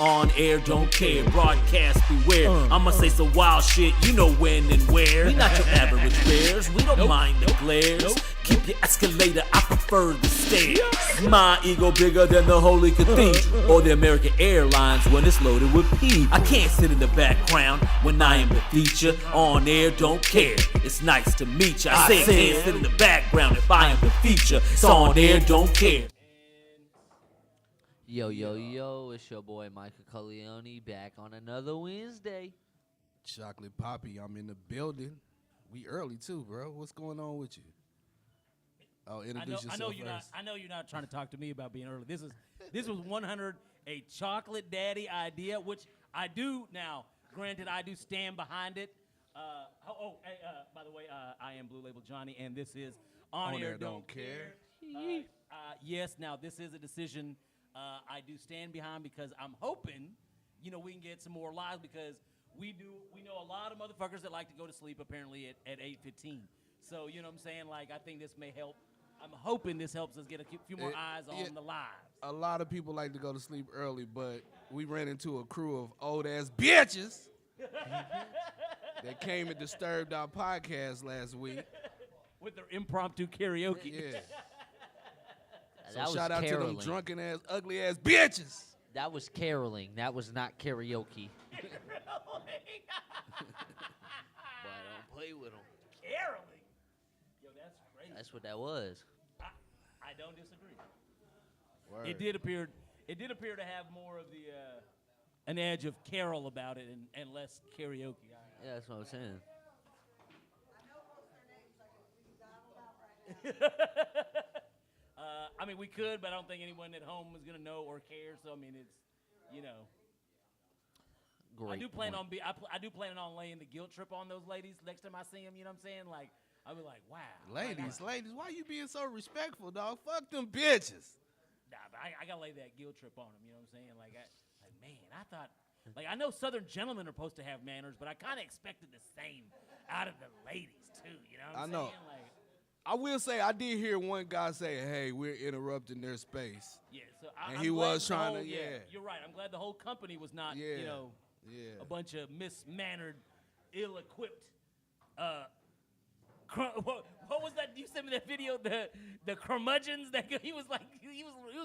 On air, don't care, broadcast beware. I'ma say some wild shit, you know when and where. We not your average bears, we don't mind the glares. Keep your escalator, I prefer the stairs. My ego bigger than the Holy Cathedral or the American Airlines when it's loaded with people. I can't sit in the background when I am the feature. On air, don't care, it's nice to meet you. I say can't sit in the background if I am the feature. It's on air, don't care. Yo, yo, yo, it's your boy Michael Corleone back on another Wednesday. Chocolate Poppy, I'm in the building. We early too, bro. What's going on with you? Oh, introduce yourself first. I know you're not trying to talk to me about being early. This was 100 a chocolate daddy idea, which I do now. Granted, I do stand behind it. By the way, I am Blue Label Johnny, and this is On Air Don't Care. Yes, now this is a decision I do stand behind because I'm hoping, we can get some more lives because we know a lot of motherfuckers that like to go to sleep apparently at 8:15. So, you know what I'm saying? Like, I think this may help. I'm hoping this helps us get a few more eyes on the lives. A lot of people like to go to sleep early, but we ran into a crew of old-ass bitches that came and disturbed our podcast last week. With their impromptu karaoke. Yeah. That So shout out caroling. to them drunken-ass, ugly-ass bitches. That was caroling. That was not karaoke. Caroling. Boy, don't play with them. Caroling. Yo, that's crazy. That's what that was. I don't disagree. Word. It did appear to have more of the an edge of carol about it and less karaoke. Yeah, that's what I'm saying. I mean, we could, but I don't think anyone at home is gonna know or care. So I mean, it's Great. I do plan on laying the guilt trip on those ladies next time I see them. You know what I'm saying? Like, I'll be like, wow. Ladies, why you being so respectful, dog? Fuck them bitches. Nah, but I gotta lay that guilt trip on them. You know what I'm saying? Like, man, I thought, I know Southern gentlemen are supposed to have manners, but I kind of expected the same out of the ladies too. You know what I'm saying? Like, I will say, I did hear one guy say, hey, we're interrupting their space. yeah. So And he was trying to, You're right. I'm glad the whole company was not, a bunch of mismannered, ill-equipped. What was that? You sent me that video, the curmudgeons that he was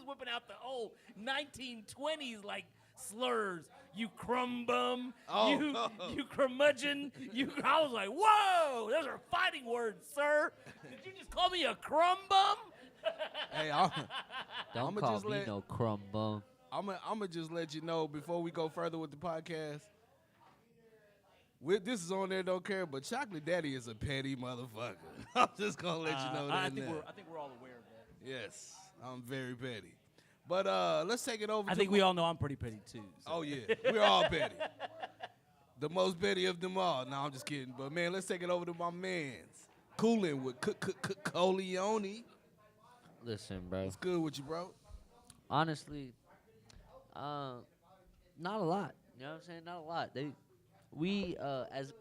whipping out the old 1920s like slurs. You crumb bum, you curmudgeon, I was like, whoa, those are fighting words, sir. Did you just call me a crumb bum? Hey, Don't call me no crumb bum. I'm gonna just let you know before we go further with the podcast. This is On There Don't Care, but Chocolate Daddy is a petty motherfucker. I'm just gonna let you know that. I think we're all aware of that. Yes, I'm very petty. But let's take it over. I think we all know I'm pretty petty too. So. Oh yeah, we're all petty. The most petty of them all. No, I'm just kidding. But man, let's take it over to my man's Coolin' with Corleone. Listen, bro. What's good with you, bro? Honestly, not a lot. You know what I'm saying? Not a lot. We, as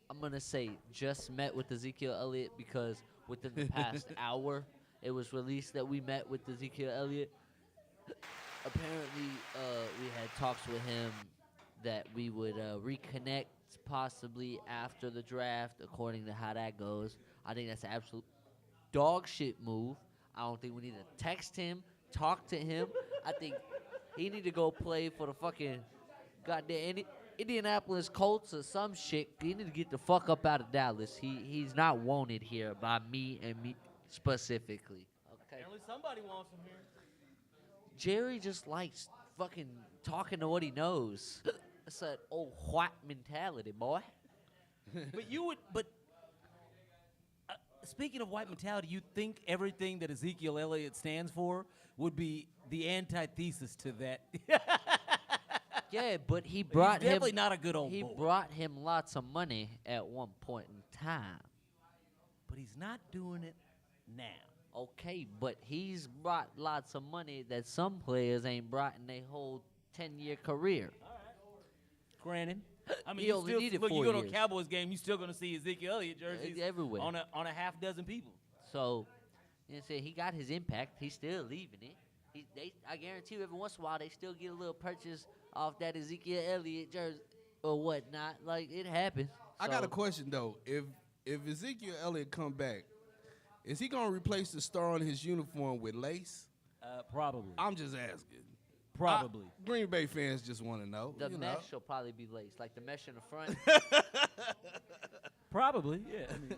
I'm going to say, just met with Ezekiel Elliott because within the past hour, it was released that we met with Ezekiel Elliott. Apparently, we had talks with him that we would reconnect possibly after the draft, according to how that goes. I think that's an absolute dog shit move. I don't think we need to text him, talk to him. I think he need to go play for the fucking goddamn Indianapolis Colts or some shit. He need to get the fuck up out of Dallas. He's not wanted here by me and me specifically. Okay. Apparently somebody wants him here. Jerry just likes fucking talking to what he knows. It's that old white mentality, boy. But speaking of white mentality, you think everything that Ezekiel Elliott stands for would be the antithesis to that? Yeah, but he brought He's definitely not a good old He boy. brought him lots of money at one point in time. But he's not doing it now. Okay, but he's brought lots of money that some players ain't brought in their whole 10-year career. All right. Granted. I mean, He only needed 4 you go to a years. Cowboys game, you're still going to see Ezekiel Elliott jerseys Everywhere. on a half dozen people. So, you know what I'm saying? He got his impact. He's still leaving it. I guarantee you, every once in a while, they still get a little purchase off that Ezekiel Elliott jersey or whatnot. Like, it happens. I got a So, question though. If Ezekiel Elliott come back, is he gonna replace the star on his uniform with lace? Probably. I'm just asking. Probably. Green Bay fans just want to know. The you mesh know. will probably be laced, like the mesh in the front. Probably, yeah. I mean,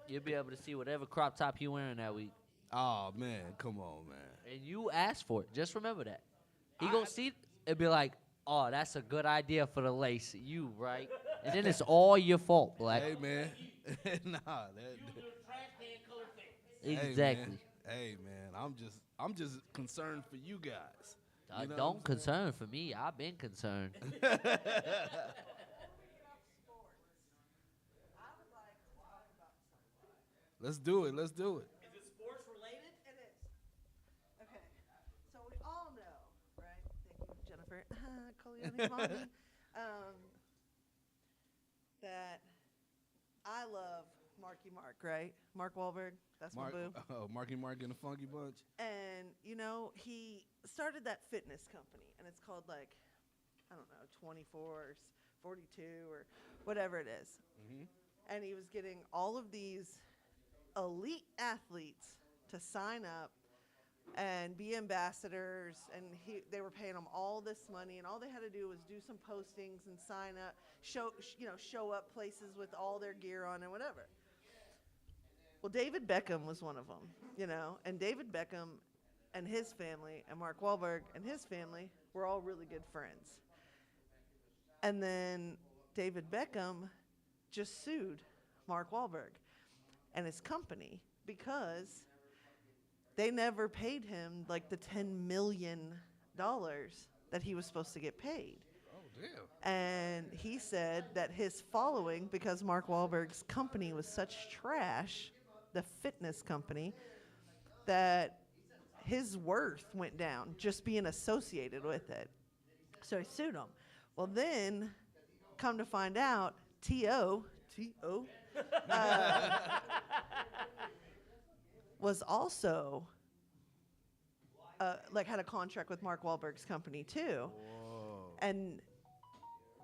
You'll be able to see whatever crop top you wearing that week. Oh man, come on, man. And you asked for it. Just remember that. He gonna see and be like, "Oh, that's a good idea for the lace." You right, and then it's all your fault, Black. Hey man, Exactly. Hey man, I'm just concerned for you guys. You know what Don't I'm concern for me. I've been concerned. Let's do it. Let's do it. is it sports related? It is. Okay. So we all know, right? Thank you, Jennifer. Colioni's mommy. That I love Marky Mark, right? Mark Wahlberg. That's my boo. Marky Mark and the Funky Bunch. And, you know, he started that fitness company, and it's called, like, I don't know, 24 or 42 or whatever it is. Mm-hmm. And he was getting all of these elite athletes to sign up and be ambassadors, and they were paying them all this money, and all they had to do was do some postings and sign up, show up places with all their gear on and whatever. Well, David Beckham was one of them, you know, and David Beckham and his family and Mark Wahlberg and his family were all really good friends. And then David Beckham just sued Mark Wahlberg and his company because they never paid him like the $10 million that he was supposed to get paid. Oh damn. And he said that his following, because Mark Wahlberg's company was such trash, the fitness company, that his worth went down just being associated with it. So he sued him. Well, then, come to find out, T.O. was also had a contract with Mark Wahlberg's company too. Whoa. And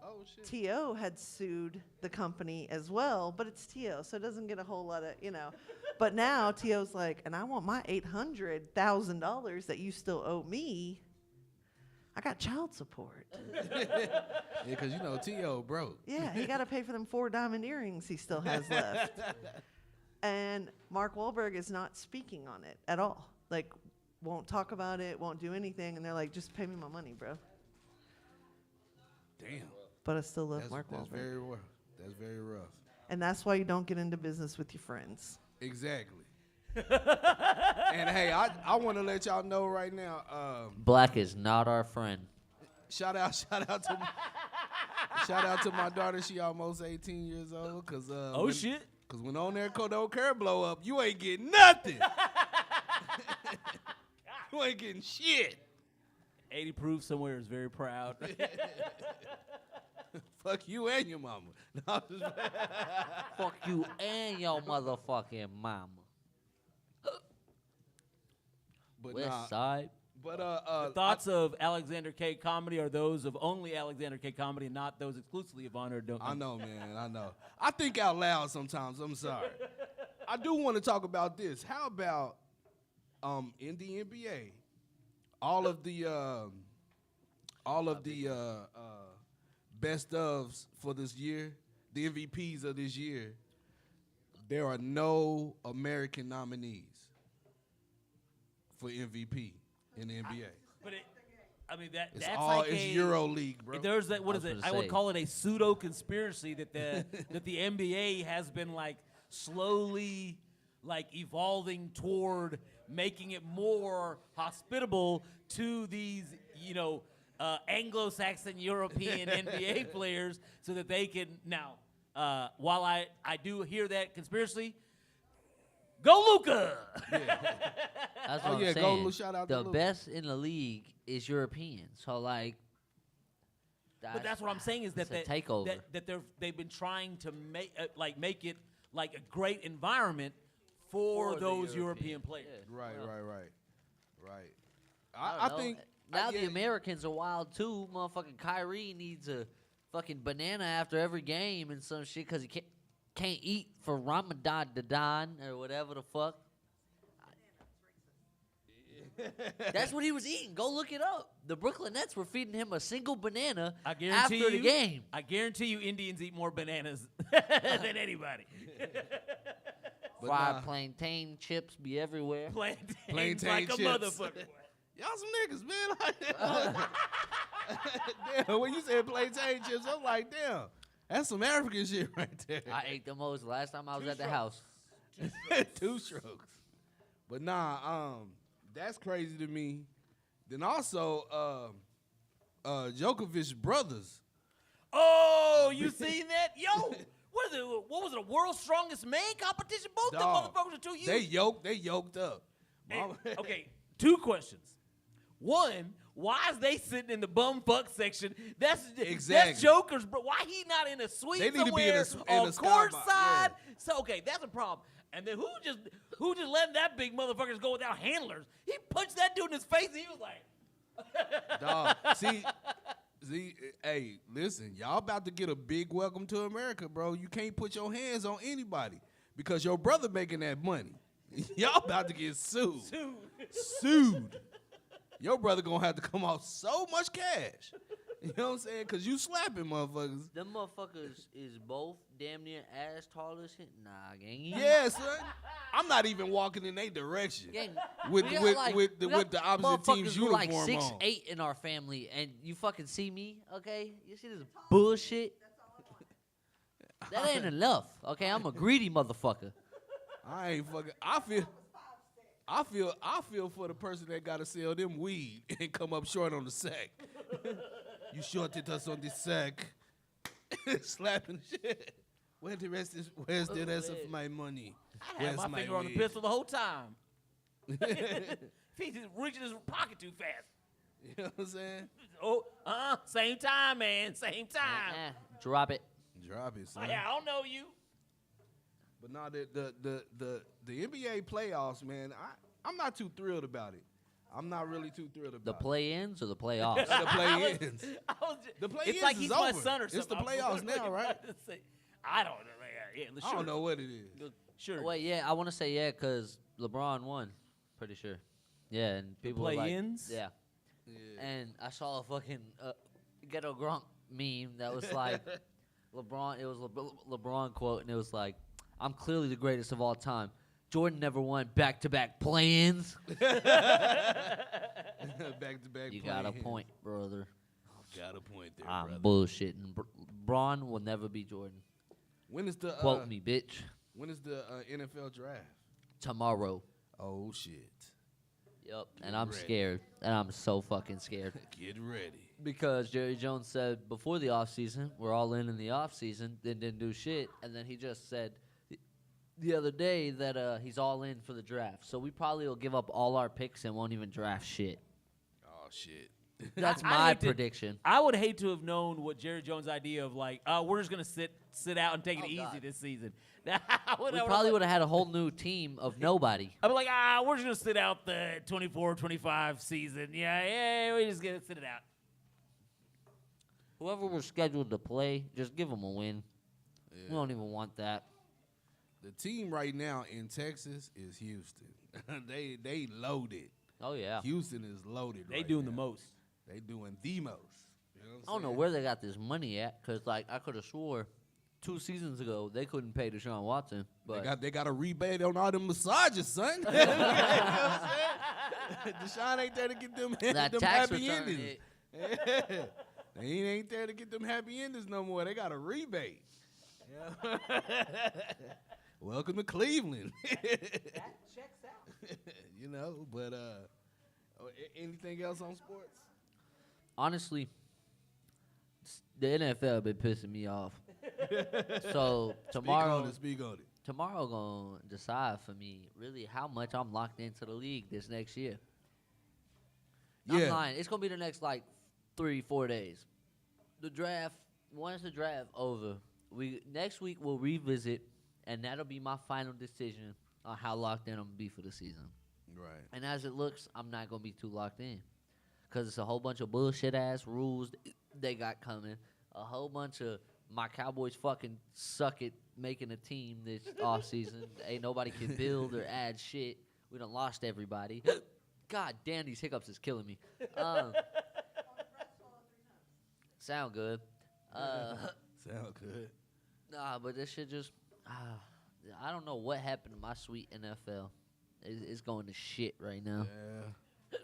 Oh shit. T.O. had sued the company as well, but it's T.O., so it doesn't get a whole lot of, But now T.O.'s like, and I want my $800,000 that you still owe me. I got child support. Yeah, because T.O. broke. Yeah, he got to pay for them 4 diamond earrings he still has left. And Mark Wahlberg is not speaking on it at all. Like, won't talk about it, won't do anything, and they're like, just pay me my money, bro. Damn. But I still love That's, Mark that's Wahlberg. very rough. That's very rough. And that's why you don't get into business with your friends. Exactly. And hey, I want to let y'all know right now. Black is not our friend. Shout out to my daughter. She almost 18 years old. Cause Shit. Cause when ONAIRDONTCARE blow up, you ain't getting nothing. You ain't getting shit. 80 Proof somewhere is very proud. Fuck you and your mama. No, I'm just Fuck you and your motherfucking mama. but West nah. Side. But Thoughts of Alexander K. Comedy are those of only Alexander K. Comedy, not those exclusively of Honor. I know, man. I know. I think out loud sometimes. I'm sorry. I do want to talk about this. How about in the NBA, all of the best ofs for this year, the MVPs of this year, there are no American nominees for MVP in the NBA. That's It's all like it's Euro League, bro. There's that. What I is was it? gonna I would say. call it a pseudo conspiracy that the NBA has been like slowly like evolving toward making it more hospitable to these Anglo-Saxon European NBA players, so that they can now. While I do hear that conspiracy, go Luka. That's Oh, what yeah, I'm go saying. Lu- shout out to the Luka. best in the league is European. So like, But that's what I'm saying is that it's a takeover. they've been trying to make it like a great environment for the those European, European players. yeah. Right. I don't know. think Now yeah, the Americans are wild too. Motherfucking Kyrie needs a fucking banana after every game and some shit because he can't eat for Ramadan or whatever the fuck. That's what he was eating. Go look it up. The Brooklyn Nets were feeding him a single banana I guarantee after you, the game. I guarantee you, Indians eat more bananas than anybody. But Fried nah. plantain chips be everywhere. Plantains like chips. a motherfucker. Y'all some niggas, man. Like, damn, when you said plantain chips, I'm like, damn, that's some African shit right there. I ate the most last time I was at the house. 2 strokes. But nah, that's crazy to me. Then also, Djokovic's brothers. Oh, you seen that? Yo, what was it, a world's strongest man competition? Both them Dog, motherfuckers are too huge. They yoked up. And- okay, 2 questions. One, why is they sitting in the bum fuck section? That's Joker's, bro. Why he not in a suite They need to be somewhere in on a court skybox, side? So okay, that's a problem. And then who just letting that big motherfuckers go without handlers? He punched that dude in his face and he was like, Dog, see, hey, listen, y'all about to get a big welcome to America, bro. You can't put your hands on anybody because your brother making that money. Y'all about to get sued. Sued. Your brother gonna have to come off so much cash. You know what I'm saying? Because you slapping motherfuckers. Them motherfuckers is both damn near as tall as him. Nah, gang. Yeah, son. I'm not even walking in their direction. Gang, With we the got with the opposite team's motherfuckers who like uniform 6'8" on. in our family, and you fucking see me, okay? You see this bullshit? That ain't enough, okay? I'm a greedy motherfucker. I ain't fucking. I feel for the person that gotta sell them weed and come up short on the sack. You shorted us on the sack. Slapping shit. Where's the rest of my money? I had my finger on the weed? pistol the whole time. He just reaching his pocket too fast. You know what I'm saying? Oh, same time, man, same time. Drop it. Drop it, son. Yeah, I don't know you. But now the NBA playoffs, man, I'm not too thrilled about it. I'm not really too thrilled about The it. play-ins or the playoffs? The play-ins. The play-ins It's like is he's my over. son or something. It's the playoffs now, right? I don't know. Yeah, I don't know what it is. Sure. Wait, yeah, I want to say yeah, because LeBron won. Pretty sure. Yeah, and people were like, play-ins? yeah. Yeah. And I saw a fucking ghetto Gronk meme that was like LeBron. It was LeBron quote, and it was like, "I'm clearly the greatest of all time. Jordan never won back-to-back play-ins." Back-to-back. You got a play-ins. point, brother. Got a point there, I'm brother. bullshitting. Braun will never be Jordan. When is the Quote me, bitch. When is the NFL draft? Tomorrow. Oh shit! Yep. Get And I'm ready. scared. And I'm so fucking scared. Get ready. Because Jerry Jones said before the offseason, we're all in the offseason, then didn't do shit. And then he just said the other day that he's all in for the draft. So we probably will give up all our picks and won't even draft shit. Oh shit! That's I'd my hate to- prediction. I would hate to have known what Jerry Jones' idea of like, we're just gonna sit out and take it Oh, easy God. this season. We probably would have had a whole new team of nobody. I'd be like, we're just gonna sit out the 24-25 season. Yeah, we're just gonna sit it out. Whoever we're scheduled to play, just give them a win. We don't even want that. The team right now in Texas is Houston. they loaded. Oh, yeah. Houston is loaded. They right doing now. the most. They doing the most. You know what I don't know where they got this money at, because, like, I could have swore 2 seasons ago they couldn't pay Deshaun Watson. But They got a rebate on all them massages, son. You know what I'm saying? Deshaun ain't there to get them, that them tax happy return, endings. Yeah. They ain't there to get them happy endings no more. They got a rebate. Yeah. Welcome to Cleveland. That checks out. You know, but anything else on sports? honestly, the NFL been pissing me off. So tomorrow, Speak on it. tomorrow gonna decide for me really how much I'm locked into the league this next year. I'm Yeah. lying. It's gonna be the next like 3-4 days. The draft. Once the draft over, next week we'll revisit, and that'll be my final decision on how locked in I'm gonna be for the season. Right. And as it looks, I'm not gonna be too locked in, cause it's a whole bunch of bullshit ass rules they got coming. A whole bunch of my Cowboys fucking suck at making a team this off season. Ain't nobody can build or add shit. We done lost everybody. God damn, these hiccups is killing me. Sound good. Sound good. Nah, but this shit just, I don't know what happened to my sweet NFL. It's going to shit right now. Yeah.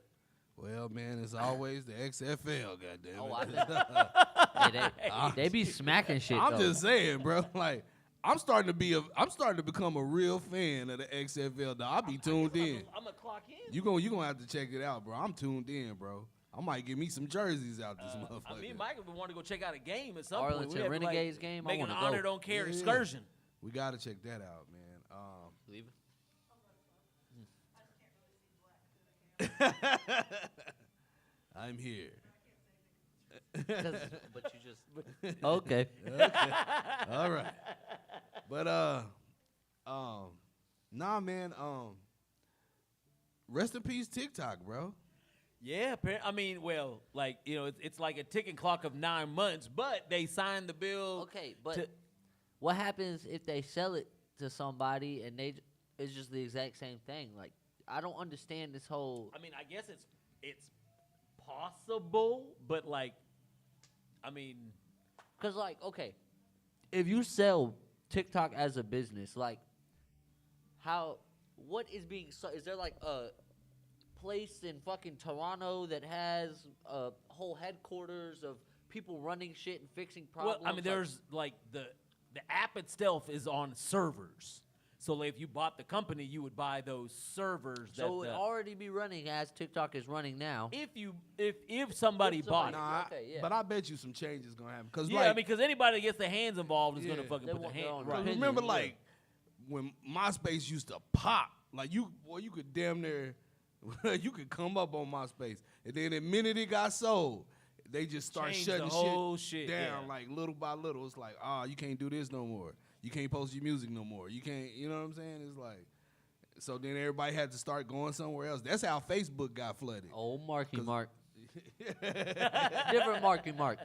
Well, man, it's always the XFL, goddamn. Oh, I hey, they be smacking shit. I'm though. just saying, bro. Like, I'm starting to become a real fan of the XFL. Dog. I'll be tuned in. I'm gonna clock in. You gonna have to check it out, bro. I'm tuned in, bro. I might get me some jerseys out this motherfucker. Me and Michael want to go check out a game at some Arlington point. We have to, Renegades game, I Make an wanna go. honor don't care Yeah. excursion. We gotta check that out, man. Leave I'm here. it. But you just okay. All right. But nah, man. Rest in peace, TikTok, bro. Yeah, I mean, well, like, you know, it's like a ticking clock of 9 months, but they signed the bill. Okay, but to- what happens if they sell it to somebody and it's just the exact same thing? Like, I don't understand this whole. I mean, I guess it's possible, but like, I mean, Because, like, okay, if you sell TikTok as a business, like, what is being sold? Is there, like, a place in fucking Toronto that has a whole headquarters of people running shit and fixing problems? well, I mean, there's like the app itself is on servers. So like, if you bought the company, you would buy those servers. So it would already be running as TikTok is running now. If somebody If bought somebody- it. Nah, Okay, yeah. but I bet you some changes gonna happen. Cause Yeah, like, I mean, because anybody that gets their hands involved is gonna Yeah. fucking They put their want their hand. own Right. opinion. remember, yeah. like when MySpace used to pop, like you could damn near, you could come up on MySpace, and then the minute it got sold, they just start Changed shutting the whole shit down, yeah. like little by little. It's like, you can't do this no more. You can't post your music no more. You can't, you know what I'm saying? It's like, so then everybody had to start going somewhere else. That's how Facebook got flooded. Oh, Marky Mark. Different Marky Mark.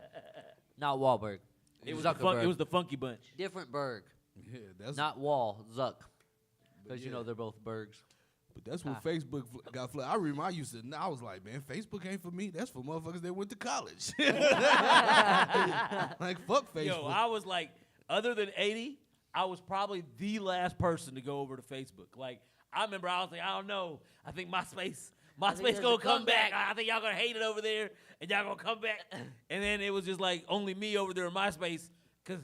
Not Wahlberg. It was Zuckerberg. the Funky Bunch. Different Berg. Yeah, that's Not Wall. Zuck. Because yeah. you know they're both Bergs. But that's when Facebook got flooded. I remember I was like, man, Facebook ain't for me. That's for motherfuckers that went to college. Like, fuck Facebook. Yo, I was like, other than 80, I was probably the last person to go over to Facebook. Like, I remember I was like, I don't know. I think MySpace there's gonna a come back. comeback. I think y'all gonna hate it over there, and y'all gonna come back. And then it was just like only me over there in MySpace, because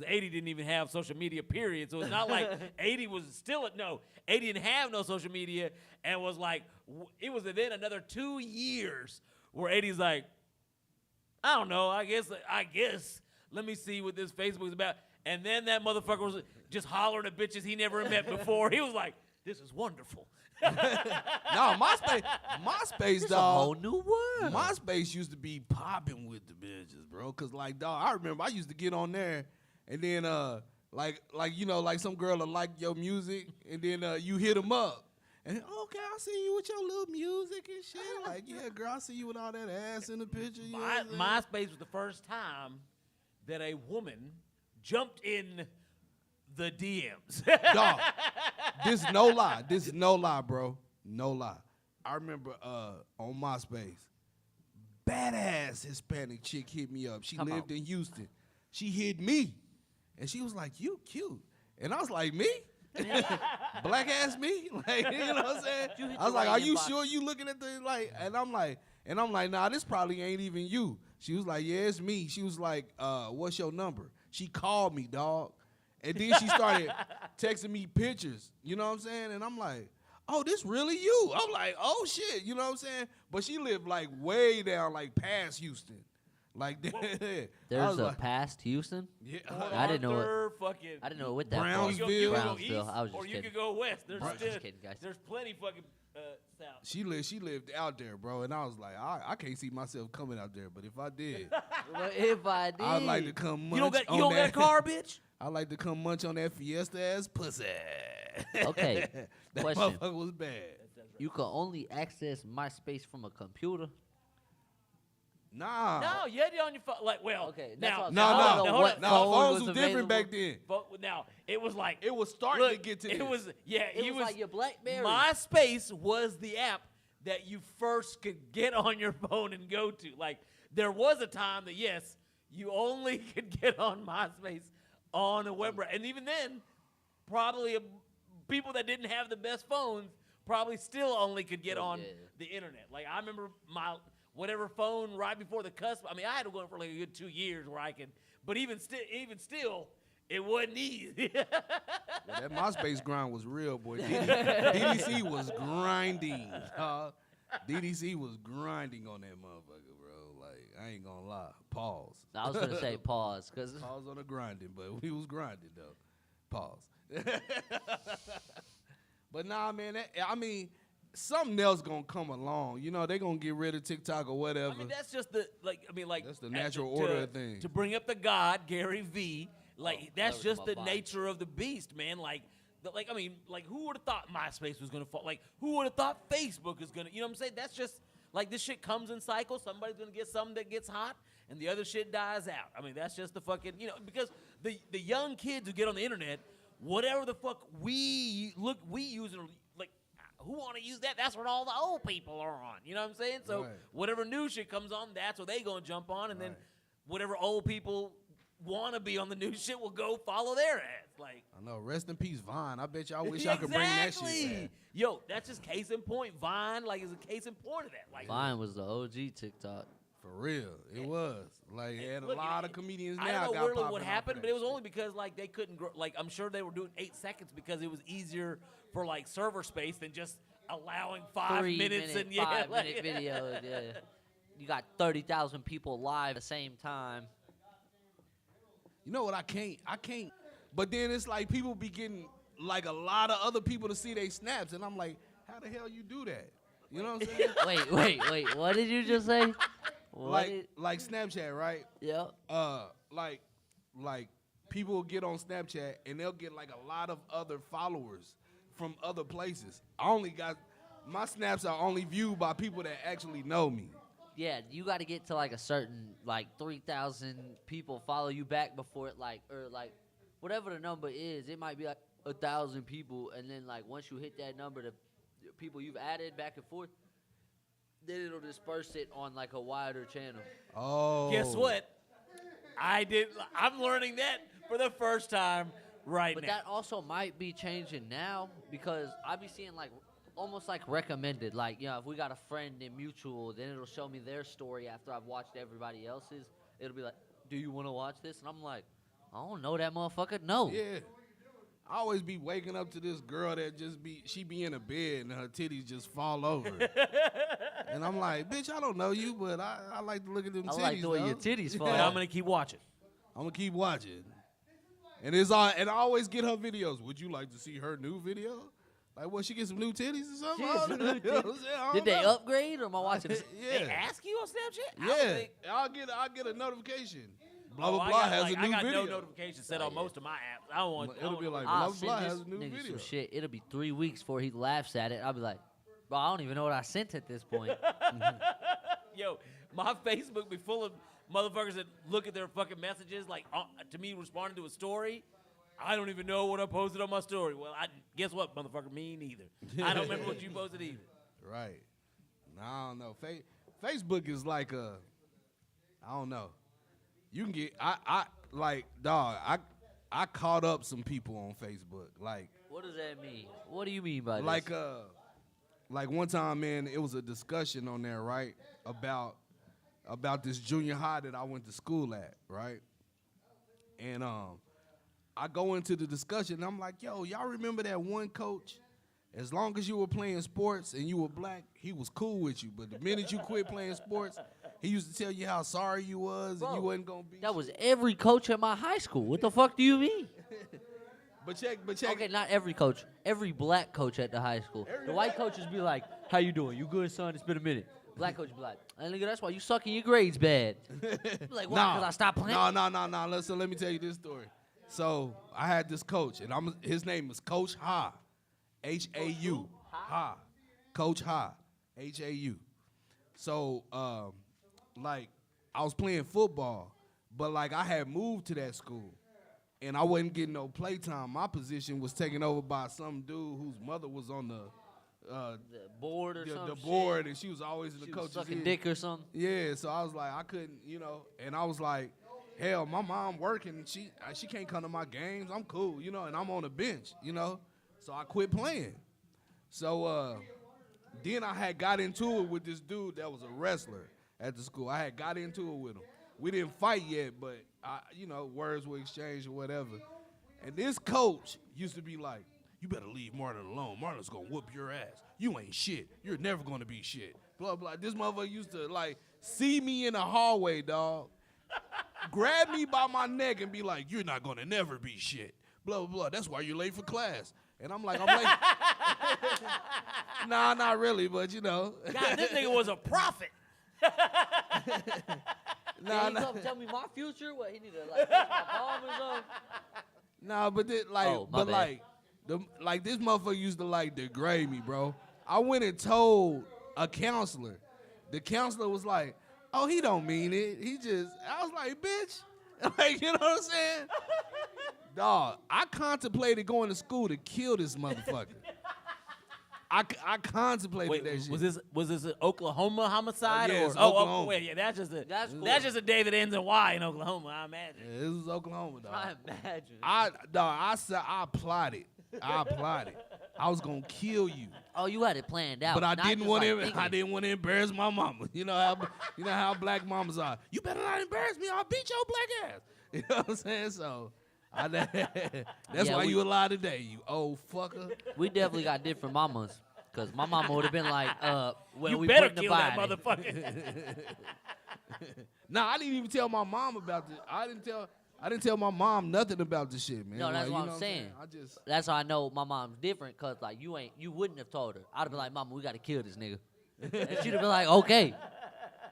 80 didn't even have social media, period. So it's not like 80 was still no. 80 didn't have no social media, and was like, it was then another 2 years where 80's like, I don't know. I guess. Let me see what this Facebook is about. And then that motherfucker was just hollering at bitches he never met before. He was like, "This is wonderful." No, MySpace, It's a dog. whole new world. MySpace used to be popping with the bitches, bro. Cause like, dog, I remember I used to get on there, and then like you know, like some girl will like your music, and then you hit them up, and okay, I see you with your little music and shit. Like, yeah, girl, I see you with all that ass in the picture. You know what I'm saying? MySpace was the first time that a woman jumped in the DMs. Dog, this is no lie. This is no lie, bro. No lie. I remember on MySpace, badass Hispanic chick hit me up. She Come lived on. in Houston. She hit me, and she was like, "You cute," and I was like, "Me." Black ass me, like, you know what I'm saying? You hit I was the like, right "Are you inbox. sure you looking at the like?" And I'm like, "Nah, this probably ain't even you." She was like, "Yeah, it's me." She was like, "What's your number?" She called me, dog, and then she started texting me pictures. You know what I'm saying? And I'm like, "Oh, this really you?" I'm like, "Oh shit," you know what I'm saying? But she lived like way down, like past Houston, like I There's was a like, past Houston. yeah, I didn't know it. Arthur, fucking. I didn't know what that Brownsville. was. You could go Brownsville. east, I was or just you kidding. could go west. There's I was still, just kidding, guys. There's plenty fucking south. She lived out there, bro, and I was like, I can't see myself coming out there, but if I did, Well, if I did, I'd like to come munch You don't got on a car, bitch. I like to come munch on that Fiesta ass pussy. Okay, that question. motherfucker was bad. You could only access MySpace from a computer. Nah. No, you had it on your phone. Like, well, Okay, that's now, what I'm No, saying. I don't no. know hold what on. No, phone phones was was different back available. then. Now, it was like It was starting look, to get to this. It was It was like your BlackBerry. MySpace was the app that you first could get on your phone and go to. Like, there was a time that yes, you only could get on MySpace on a web browser, and even then, probably people that didn't have the best phones probably still only could get on the internet. Like, I remember my whatever phone right before the cusp. I mean, I had to go for like a good 2 years where I could, but even still, it wasn't easy. Yeah, that MySpace grind was real, boy. DDC was grinding. DDC was grinding on that motherfucker, bro. Like, I ain't gonna lie. Pause. I was gonna say pause, cause Pause on the grinding, but we was grinding though. Pause. But nah, man. I mean, something else gonna come along. You know, they gonna get rid of TikTok or whatever. I mean, that's just the That's the natural order of things. To bring up the God Gary V, like that's that was just my the vibe. nature of the beast, man. I mean, who would have thought MySpace was gonna fall? Like, who would have thought Facebook is gonna? You know what I'm saying? That's just like this shit comes in cycles. Somebody's gonna get something that gets hot, and the other shit dies out. I mean, that's just the fucking because the young kids who get on the internet, whatever the fuck we use and like. Who want to use that? That's what all the old people are on. You know what I'm saying? So Right. whatever new shit comes on, that's what they gonna jump on, and then Right. whatever old people want to be on the new shit will go follow their ass. Like, I know. Rest in peace, Vine. I bet y'all wish y'all could bring that shit exactly. back. Yo, that's just case in point. Vine, like, is a case in point of that. Like, Vine was the OG TikTok. For real, it was. Like, and a look, lot of comedians I now don't know got really popping what off happened, of but that it was shit. only because like they couldn't grow. Like, I'm sure they were doing 8 seconds because it was easier for like server space than just allowing 5 minutes 3-minute, and yeah, 5-minute like, video. Yeah. You got 30,000 people live at the same time. You know what? I can't. But then it's like people be getting like a lot of other people to see they snaps, and I'm like, how the hell you do that? You know what I'm saying? Wait. What did you just say? like Snapchat, right? Yep. Like people will get on Snapchat and they'll get like a lot of other followers from other places. My snaps are only viewed by people that actually know me. Yeah, you got to get to like a certain 3,000 people follow you back before it whatever the number is. It might be like 1,000 people, and then like once you hit that number, the people you've added back and forth, then it'll disperse it on like a wider channel. Oh. guess what? I'm learning that for the first time right But now. that also might be changing now because I be seeing like almost like recommended. Like, if we got a friend in mutual, then it'll show me their story after I've watched everybody else's. It'll be like, do you want to watch this? And I'm like, I don't know that motherfucker. No. Yeah. I always be waking up to this girl that she be in a bed and her titties just fall over. And I'm like, bitch, I don't know you, but I like to look at them titties. I like the way though. your titties fall. But I'm gonna keep watching. I'm gonna keep watching. And I always get her videos. Would you like to see her new video? Like, what, she get some new titties or something? She get some new You know what I'm saying? I Did don't they know. upgrade or am I watching this? They Yeah. ask you on Snapchat? I don't Yeah. think- I'll get a notification. Blah, Oh, blah, I blah got, has like, a new I got video. no notifications set on most of my apps. I don't want. It'll be like, I'll blah, blah, send has this a new nigga video. some shit. It'll be 3 weeks before he laughs at it. I'll be like, bro, I don't even know what I sent at this point. Yo, my Facebook be full of motherfuckers that look at their fucking messages like to me responding to a story. I don't even know what I posted on my story. Well, guess what, motherfucker? Me neither. I don't remember what you posted either. Right. No, I don't know. Facebook is like I don't know. You can get, I caught up some people on Facebook. Like, What does that mean? What do you mean by like, this? like one time, man, it was a discussion on there, right? About this junior high that I went to school at, right? And I go into the discussion and I'm like, yo, y'all remember that one coach? As long as you were playing sports and you were black, he was cool with you. But the minute you quit playing sports, he used to tell you how sorry you was and you wasn't gonna be. That was every coach at my high school. What the fuck do you mean? But check. Okay, not every coach. Every black coach at the high school. The white coaches be like, how you doing? You good, son? It's been a minute. Black coach be like, hey, nigga, that's why you sucking your grades bad. Be like, why? Because I stopped playing? No. Listen, let me tell you this story. So I had this coach, and his name is Coach Ha, H-A-U, Ha. Coach High, H-A-U. So, like, I was playing football, but, like, I had moved to that school, and I wasn't getting no playtime. My position was taken over by some dude whose mother was on the board or something. the board, and she was always in the She was coach's sucking ear. dick or something. Yeah, so I was like, I couldn't, and I was like, hell, my mom working, she can't come to my games. I'm cool, and I'm on the bench, So I quit playing. So then I had got into it with this dude that was a wrestler at the school. I had got into it with him. We didn't fight yet, but words were exchanged or whatever. And this coach used to be like, you better leave Marlon alone. Marlon's gonna whoop your ass. You ain't shit. You're never gonna be shit. Blah, blah. This motherfucker used to, like, see me in the hallway, dog, grab me by my neck and be like, you're not gonna never be shit. Blah, blah, blah. That's why you're late for class. And I'm like, late. Nah, not really, but God, this nigga was a prophet. Nah, nah. Come tell me my future? What, he need to, like, touch my palm or something? Nah, but this, this motherfucker used to, like, degrade me, bro. I went and told a counselor. The counselor was like, oh, he don't mean it. I was like, bitch. Like, you know what I'm saying? Dog, I contemplated going to school to kill this motherfucker. I contemplated that shit. Was this an Oklahoma homicide? Yeah, or it's Oklahoma. Wait, yeah, that's just Cool. that's just a day that ends in Y in Oklahoma, I imagine. Yeah, this was Oklahoma, dog. I imagine. I plotted. I was gonna kill you. Oh, you had it planned out. But I not didn't just, want like, to. thinking I it. didn't want to embarrass my mama. You know how black mamas are. You better not embarrass me. I'll beat your black ass. You know what I'm saying? So, that's Yeah, why you alive today, you old fucker. We definitely got different mamas. Because my mama would have been like, well, You we better putting the kill that body. motherfucker. Nah, I didn't even tell my mom about this. I didn't tell my mom nothing about this shit, man. No, that's like, what I'm saying. I just That's how I know my mom's different. Because, like, you wouldn't have told her. I'd have been like, Mama, we got to kill this nigga. And she'd have been like, okay.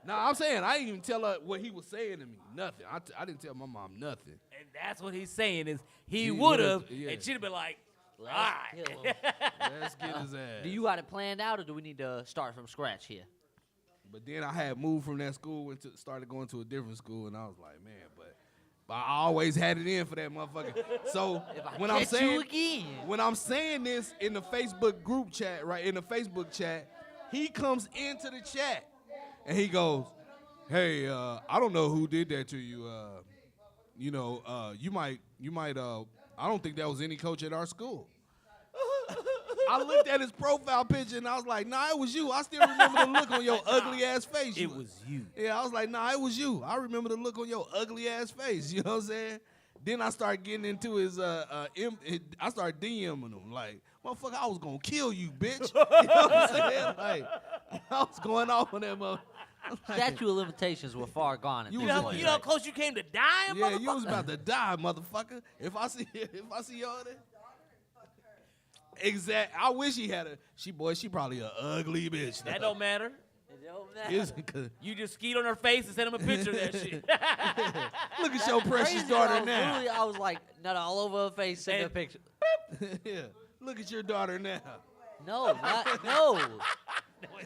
Nah, I'm saying I didn't even tell her what he was saying to me. Nothing. I didn't tell my mom nothing. And that's what he's saying is he He would have, would've, yeah. and she'd have been like, all Let's right. kill him. Let's get his ass. Do you got it planned out, or do we need to start from scratch here? But then I had moved from that school and started going to a different school, and I was like, man, but I always had it in for that motherfucker. So when I'm catch you again. when I'm saying this in the Facebook group chat, right, in the Facebook chat, he comes into the chat and he goes, hey, I don't know who did that to you. You might I don't think that was any coach at our school. I looked at his profile picture and I was like, nah, it was you. I still remember the look on your ugly ass face. It was you. Yeah, I was like, nah, it was you. I remember the look on your ugly ass face. You know what I'm saying? Then I started getting into his, I started DMing him. Like, motherfucker, I was going to kill you, bitch. You know what I'm saying? Like, I was going off on that motherfucker. Statute of limitations were far gone. At You this was You know, point. you know how close you came to dying, Yeah, motherfucker? you was about to die, motherfucker. If I see y'all there. Exact. I wish he had she probably a ugly bitch. That don't matter. It don't matter. It's 'cause- You just skied on her face and sent him a picture of that shit. Look at your precious Crazy, daughter I was now. literally- I was like, nut all over her face, send her a And- picture. Yeah. Look at your daughter now. No, no.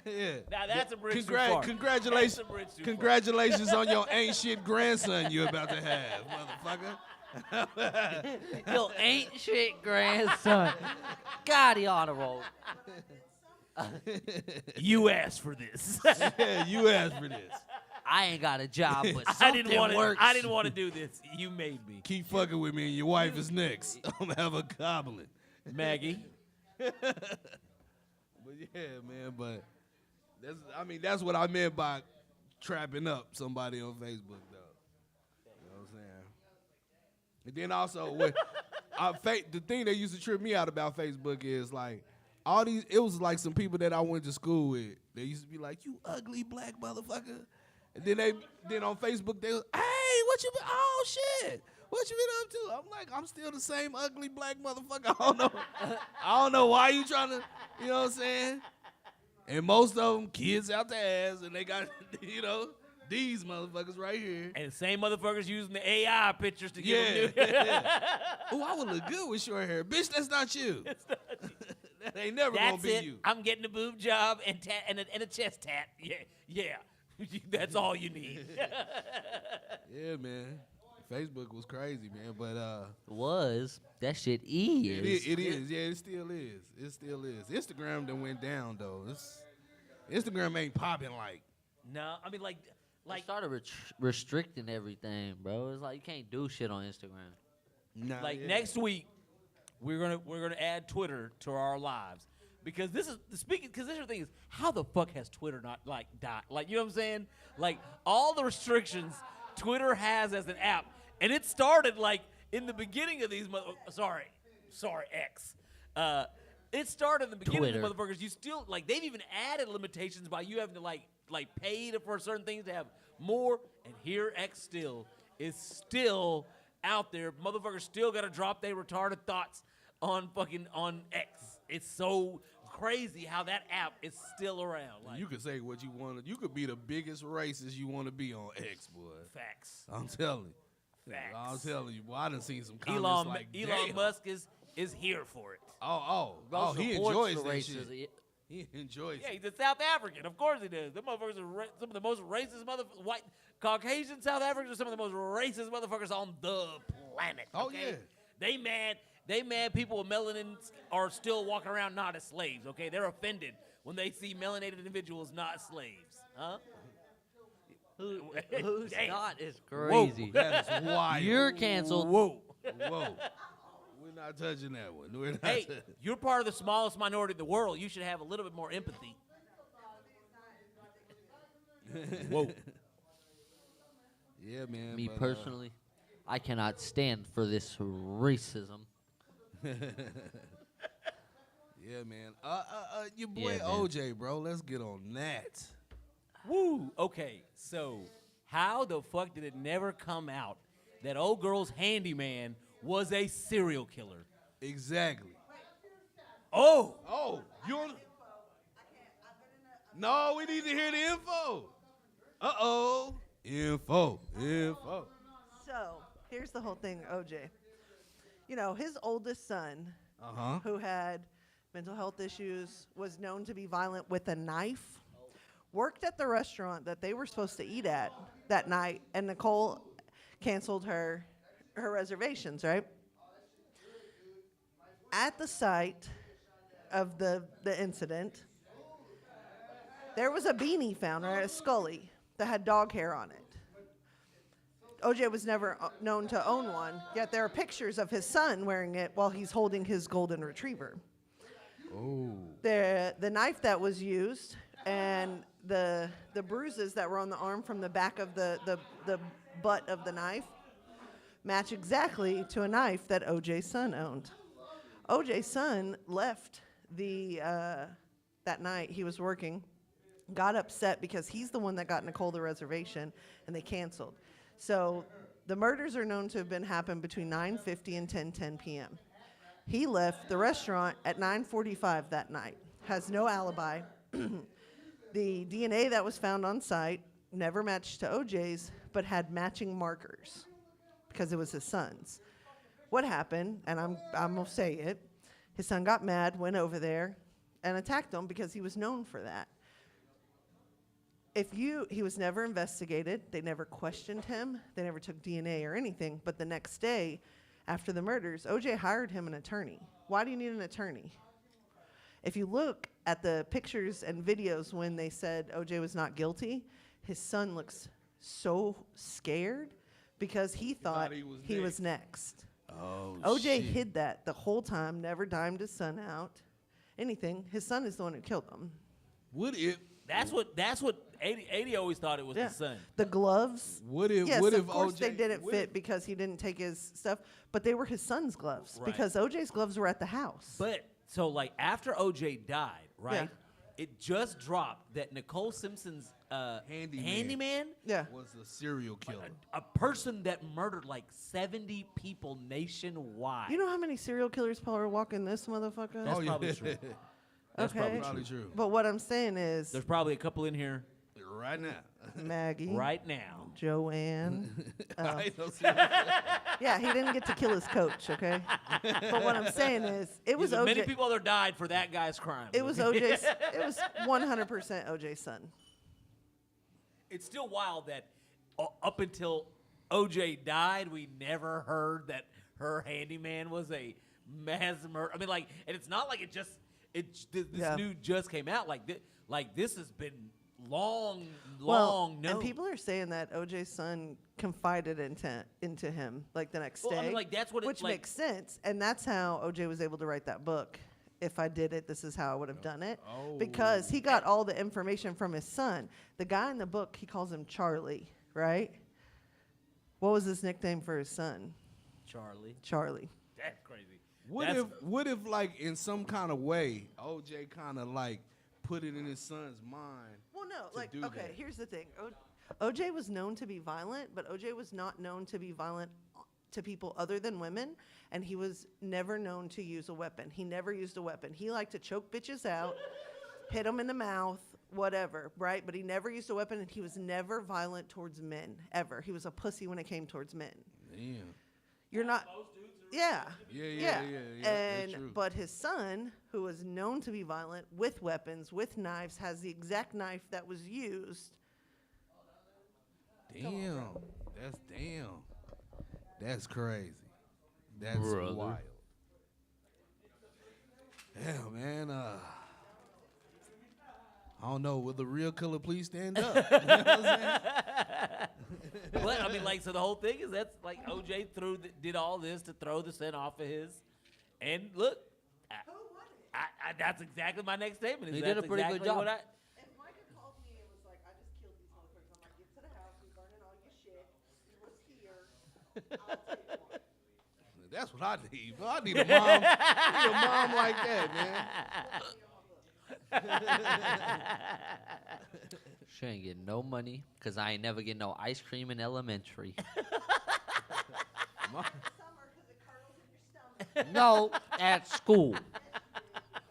Yeah. Now that's a bridge too far. Congratulations. That's a bridge too far. Congratulations on your ain't shit grandson you're about to have, motherfucker. Yo, ain't shit grandson. God, he on a roll. You asked for this. Yeah, you asked for this. I ain't got a job, but I something didn't want to. works. I didn't want to do this. You made me, Keep fucking with me and your wife is next. I'm gonna have a goblin. Maggie. But yeah, man, but that's what I meant by trapping up somebody on Facebook, though. You know what I'm saying? And then also, the thing that used to trip me out about Facebook is like it was like some people that I went to school with. They used to be like, "You ugly black motherfucker," and then on Facebook they was, "Hey, what you been? Oh shit." What you been up to? I'm like, I'm still the same ugly black motherfucker. I don't know why you trying to, you know what I'm saying? And most of them kids out their ass, and they got, these motherfuckers right here. And the same motherfuckers using the AI pictures to give Yeah. them new. Oh, I would look good with short hair. Bitch, that's not you. That ain't never gonna That's be it. you. I'm getting a boob job and a chest tat. Yeah. That's all you need. Yeah, man. Facebook was crazy, man. But That shit it is. Yeah, it still is. It still is. Instagram done went down though. Instagram ain't popping like. No, I mean Like like started restricting everything, bro. It's like you can't do shit on Instagram. Nah, like yeah. next week we're gonna add Twitter to our lives because this is speaking. Because this is the thing is how the fuck has Twitter not like died? Like you know what I'm saying? Like all the restrictions Twitter has as an app, and it started like in the beginning of these. Sorry, X. It started in the beginning of the motherfuckers. You still like they've even added limitations by you having to like pay for certain things to have more. And here X is still out there. Motherfuckers still gotta drop their retarded thoughts on X. It's so crazy how that app is still around. Like You could say what you want. You could be the biggest racist you want to be on X, boy. facts. I'm telling you. Facts. I'm telling you, boy. I done seen some comments Elon damn. Musk is here for it. Oh, he Supports enjoys the that racism. shit. He enjoys Yeah, it. he's a South African. Of course he does. Them motherfuckers are some of the most racist white Caucasian South Africans are some of the most racist motherfuckers on the planet. Oh, okay? yeah. They mad people with melanin are still walking around not as slaves, okay? They're offended when they see melanated individuals not slaves. Huh? Who's Damn. not is crazy. That is wild. You're canceled. Whoa. Whoa. We're not touching that one. We're not Hey, touching- you're part of the smallest minority in the world. You should have a little bit more empathy. Whoa. Yeah, man. Me but, personally, I cannot stand for this racism. Yeah, man. Your boy Yeah, man. OJ, bro. Let's get on that. Woo. Okay, so how the fuck did it never come out that old girl's handyman was a serial killer? Exactly. Oh, Oh, you on? No, we need to hear the info. Uh-oh. Info. So here's the whole thing, OJ. You know, his oldest son, Uh-huh. who had mental health issues, was known to be violent with a knife, worked at the restaurant that they were supposed to eat at that night, and Nicole canceled her reservations, right? At the site of the incident, there was a beanie found, right, a Scully, that had dog hair on it. OJ was never known to own one, yet there are pictures of his son wearing it while he's holding his golden retriever. Oh. The knife that was used and the bruises that were on the arm from the back of the butt of the knife match exactly to a knife that OJ's son owned. OJ's son left that night. He was working, got upset because he's the one that got Nicole the reservation, and they canceled. So the murders are known to have happened between 9:50 and 10:10 p.m. He left the restaurant at 9:45 that night, has no alibi. The DNA that was found on site never matched to OJ's, but had matching markers because it was his son's. What happened, and I'm going to say it, his son got mad, went over there, and attacked him because he was known for that. He was never investigated. They never questioned him. They never took DNA or anything. But the next day, after the murders, OJ hired him an attorney. Why do you need an attorney? If you look at the pictures and videos when they said OJ was not guilty, his son looks so scared because he thought he was next. Oh, OJ shit. hid that the whole time, never dimed his son out, anything. His son is the one who killed him. What if? that's what 80 always thought it was the son. The gloves. What if? Yes, what of if course OJ? they didn't what fit if- because he didn't take his stuff, but they were his son's gloves Right. because OJ's gloves were at the house. But so like after OJ died, right? It just dropped that Nicole Simpson's handyman yeah. was a serial killer. a person that murdered like 70 people nationwide. You know how many serial killers probably walk in this motherfucker? That's probably true. That's okay. probably true. But what I'm saying is, There's probably a couple in here right now. Maggie, Right now. Joanne. I ain't no serious. Yeah, he didn't get to kill his coach, okay? But what I'm saying is, it was There's many OJ. people other died for that guy's crime. It was OJ's. It was 100% OJ's son. It's still wild that up until OJ died, we never heard that her handyman was a mass murder. I mean, like, and it's not like this Yeah. news just came out. Like this has been long known. And people are saying that OJ's son confided into him like the next Well, day. I mean, like, that's what it- which like- makes sense, and that's how OJ was able to write that book. If I did it, this is how I would have done it. Because he got all the information from his son. The guy in the book, he calls him Charlie, right? What was his nickname for his son? Charlie. Charlie. That's crazy. What if like in some kind of way OJ kind of like put it in his son's mind? Well, no, like, do okay, that. here's the thing. OJ was known to be violent, but OJ was not known to be violent to people other than women, and he was never known to use a weapon. He never used a weapon. He liked to choke bitches out, hit them in the mouth, whatever, right? But he never used a weapon, and he was never violent towards men, ever. He was a pussy when it came towards men. Damn. You're not... Yeah. Yeah. That's true. But his son, who was known to be violent with weapons, with knives, has the exact knife that was used. Damn. That's crazy. That's Brother. wild. Yeah, man. I don't know. Will the real killer please stand up? You know what I'm saying? But I mean, like, so the whole thing is that's like OJ did all this to throw the scent off of his, and look, that's exactly my next statement. Is He did that's a pretty good exactly job. What If Micah called me and was like, I just killed these motherfuckers, I'm like, get to the house, we burning all your shit, he was here, I'll take one. That's what I need. Bro. I need a mom. I need a mom like that, man. She ain't getting no money because I ain't never getting no ice cream in elementary. Summer, because it curdles in your stomach. No, at school.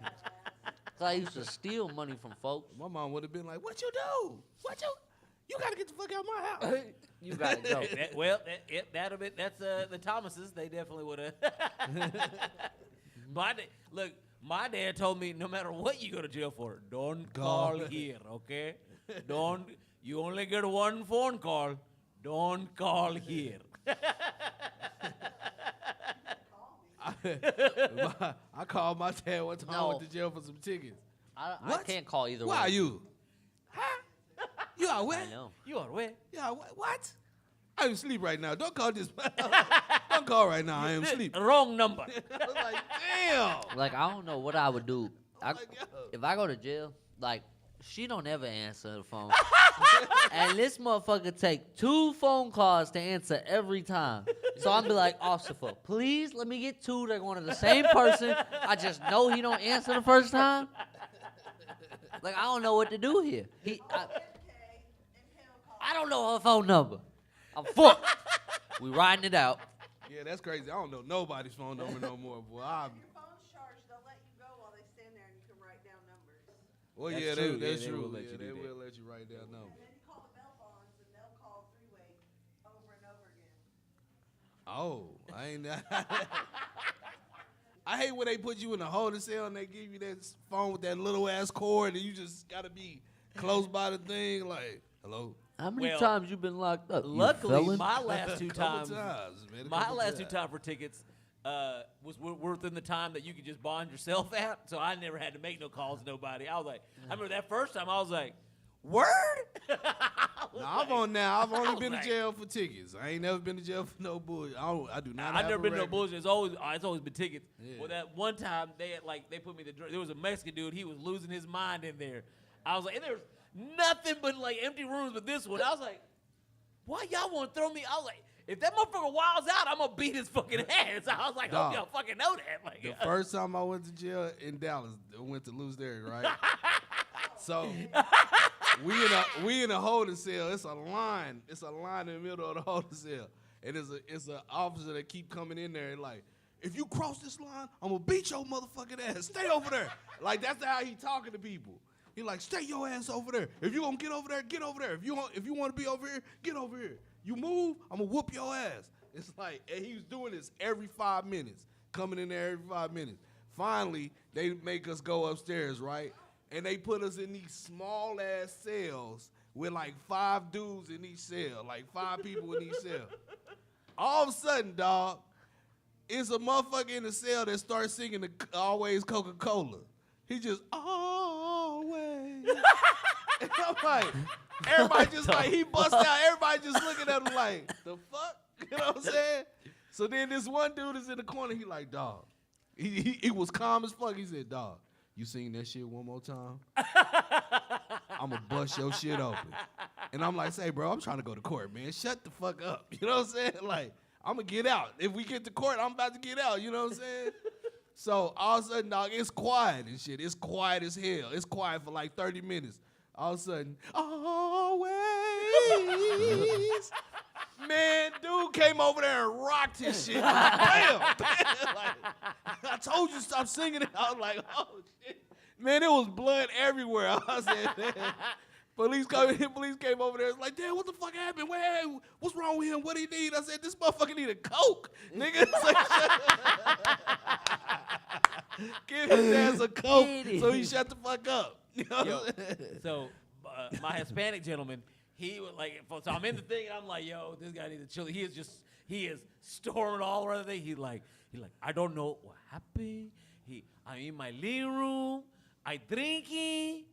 'Cause I used to steal money from folks. My mom would have been like, "What you do? You gotta get the fuck out of my house." You gotta go. that's the Thomases. They definitely would have. Look, my dad told me no matter what you go to jail for, don't call here, okay? You only get one phone call. Don't call here. I called my dad one time. I No. went to jail for some tickets. I What? can't call either Where way. are you? Huh? You are where? I know. You are where? Yeah, what? I'm asleep right now. Don't call this. Don't call right now. I am asleep. Wrong number. I was like, damn. Like, I don't know what I would do. Like, yo. If I go to jail, like, she don't ever answer the phone. And this motherfucker take 2 phone calls to answer every time. So I'm be like, officer, please let me get 2. They're going to the same person. I just know he don't answer the first time. Like, I don't know what to do here. I don't know her phone number. I'm fucked. We riding it out. Yeah, that's crazy. I don't know nobody's phone number no more, boy. Your phone's charged, they'll let you go while they stand there and you can write down numbers. Well, That's yeah, true. that's Yeah, they true. will let you Yeah, do they that. will let you write down numbers. And then you call the bell bonds and they'll call three-way over and over again. Oh, I ain't. I hate when they put you in a holding cell and they give you that phone with that little ass cord and you just gotta be close by the thing. Like, hello. How many Well, times you been locked up? you Luckily, felon? my last 2 Couple times, man, a my couple last 2 times. times for tickets was within the time that you could just bond yourself at. So I never had to make no calls to nobody. I was like, I remember that first time I was like, word? I've only been to like- jail for tickets. I ain't never been to jail for no bullshit. I do not. I've have never a been to no record. bullshit. It's always been tickets. Yeah. Well, that one time they put me there was a Mexican dude. He was losing his mind in there. I was like, and there was nothing but like empty rooms. But this one, I was like, why y'all want to throw me? I was like, if that motherfucker wilds out, I'm gonna beat his fucking ass. I was like, Dog. hope y'all fucking know that. Like, The first time I went to jail in Dallas, I went to Lose Derrick, right? So we in a holding cell. It's a line. It's a line in the middle of the holding cell, and it's a officer that keep coming in there and like, if you cross this line, I'm gonna beat your motherfucking ass. Stay over there. Like that's how he talking to people. He like, stay your ass over there. If you gonna get over there, get over there. If you want to be over here, get over here. You move, I'm gonna whoop your ass. It's like, and he was doing this every 5 minutes, coming in there every 5 minutes. Finally, they make us go upstairs, right? And they put us in these small ass cells with like 5 dudes in each cell, like 5 people in each cell. All of a sudden, dog, it's a motherfucker in the cell that starts singing the Always Coca-Cola. He just, always. And I'm like, everybody just like, he bust out, everybody just looking at him like, the fuck? You know what I'm saying? So then this one dude is in the corner, he like, dog. He was calm as fuck. He said, dog, you sing that shit one more time? I'm going to bust your shit open. And I'm like, say, bro, I'm trying to go to court, man. Shut the fuck up. You know what I'm saying? Like, I'm going to get out. If we get to court, I'm about to get out. You know what I'm saying? So all of a sudden, dog, it's quiet and shit. It's quiet as hell. It's quiet for like 30 minutes. All of a sudden, always. Man, dude came over there and rocked his shit. Bam! Like, I told you stop singing it. I was like, oh, shit. Man, it was blood everywhere. I said, man. Police came over there. It's like, damn, what the fuck happened? What's wrong with him? What he need? I said, this motherfucker need a Coke. Nigga, it's like, give his ass a Coke so he shut the fuck up. You know what I'm saying? So my Hispanic gentleman, he was like, so I'm in the thing, and I'm like, yo, this guy needs to chill. He is storming all around the thing. He like, I don't know what happened. I'm in my living room. I drinking.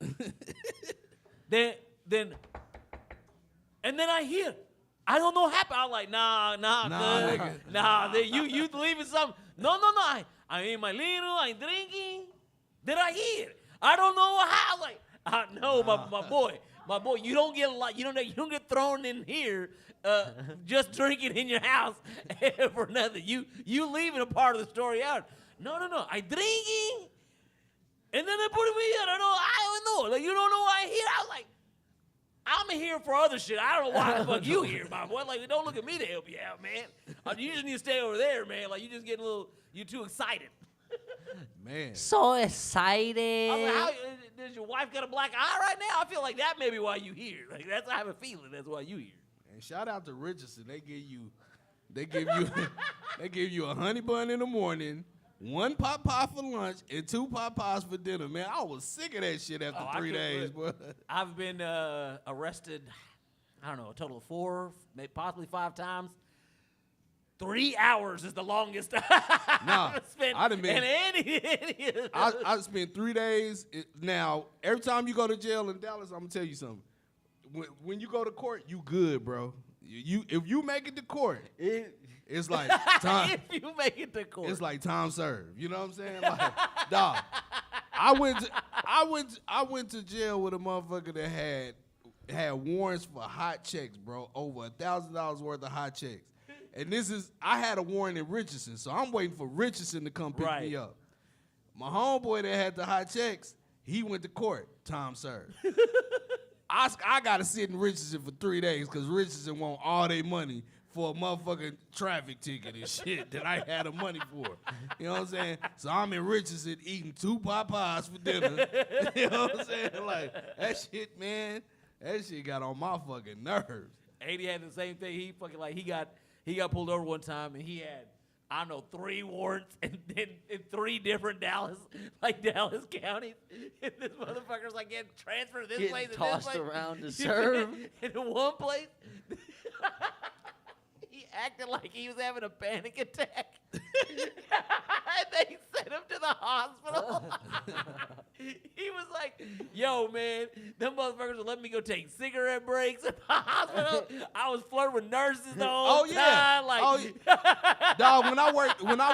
then I hear, I don't know what happened. I'm like, nah, nigga. nah, you leaving something. No, I'm in my living room. I'm drinking. Then I hear, I don't know how. Like, I know my boy, you don't get a lot. You don't get thrown in here just drinking in your house for nothing. You leaving a part of the story out. No, I drinking, and then they put me. I don't know. Like, you don't know why I here. I was like, I'm here for other shit. I don't know why the fuck you here, my boy. Like, don't look at me to help you out, man. You just need to stay over there, man. Like, you just getting you too excited. Man. So excited. I was like, does your wife got a black eye right now? I feel like that may be why you here. Like, I have a feeling that's why you here. And shout out to Richardson. They give you a honey bun in the morning, 1 pot pie for lunch, and 2 pot pies for dinner. Man, I was sick of that shit after 3 days, boy. I've been arrested, I don't know, a total of 4, maybe possibly 5 times. 3 hours is the longest I've spent. I done been. I spent 3 days. Now, every time you go to jail in Dallas, I'm gonna tell you something. When you go to court, you good, bro. If you make it to court, it's like time. If you make it to court, it's like time served. You know what I'm saying? Like, dog. I went to jail with a motherfucker that had warrants for hot checks, bro. Over $1,000 worth of hot checks. And I had a warrant in Richardson, so I'm waiting for Richardson to come pick me up. My homeboy that had the hot checks, he went to court. Time served. I got to sit in Richardson for 3 days because Richardson want all their money for a motherfucking traffic ticket and shit that I had the money for. You know what I'm saying? So I'm in Richardson eating 2 Popeyes for dinner. You know what I'm saying? Like, that shit, man, that shit got on my fucking nerves. 80 had the same thing. He fucking like he got pulled over one time and he had, I don't know, 3 warrants in 3 different Dallas counties. And this motherfucker's like getting transferred this place and this place. Tossed around to serve. And in one place, he acted like he was having a panic attack. And they sent him to the hospital. He was like, yo, man, them motherfuckers would let me go take cigarette breaks at the hospital. I was flirting with nurses the whole time. Like, dog, when I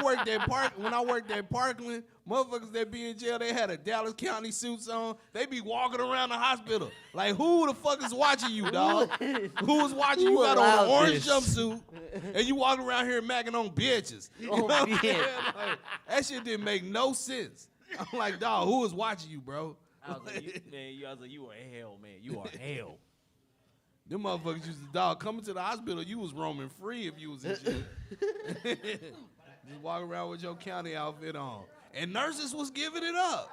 worked at Parkland, motherfuckers that be in jail, they had a Dallas County suits on. They be walking around the hospital. Like, who the fuck is watching you, dog? Who is watching you? You got on an orange jumpsuit, and you walking around here macking on bitches. You know what I'm saying? Like, that shit didn't make no sense. I'm like, dog, who is watching you, bro? I was like, you are hell, man. You are hell. Them motherfuckers used to, dog, coming to the hospital, you was roaming free if you was in jail. Just walking around with your county outfit on. And nurses was giving it up.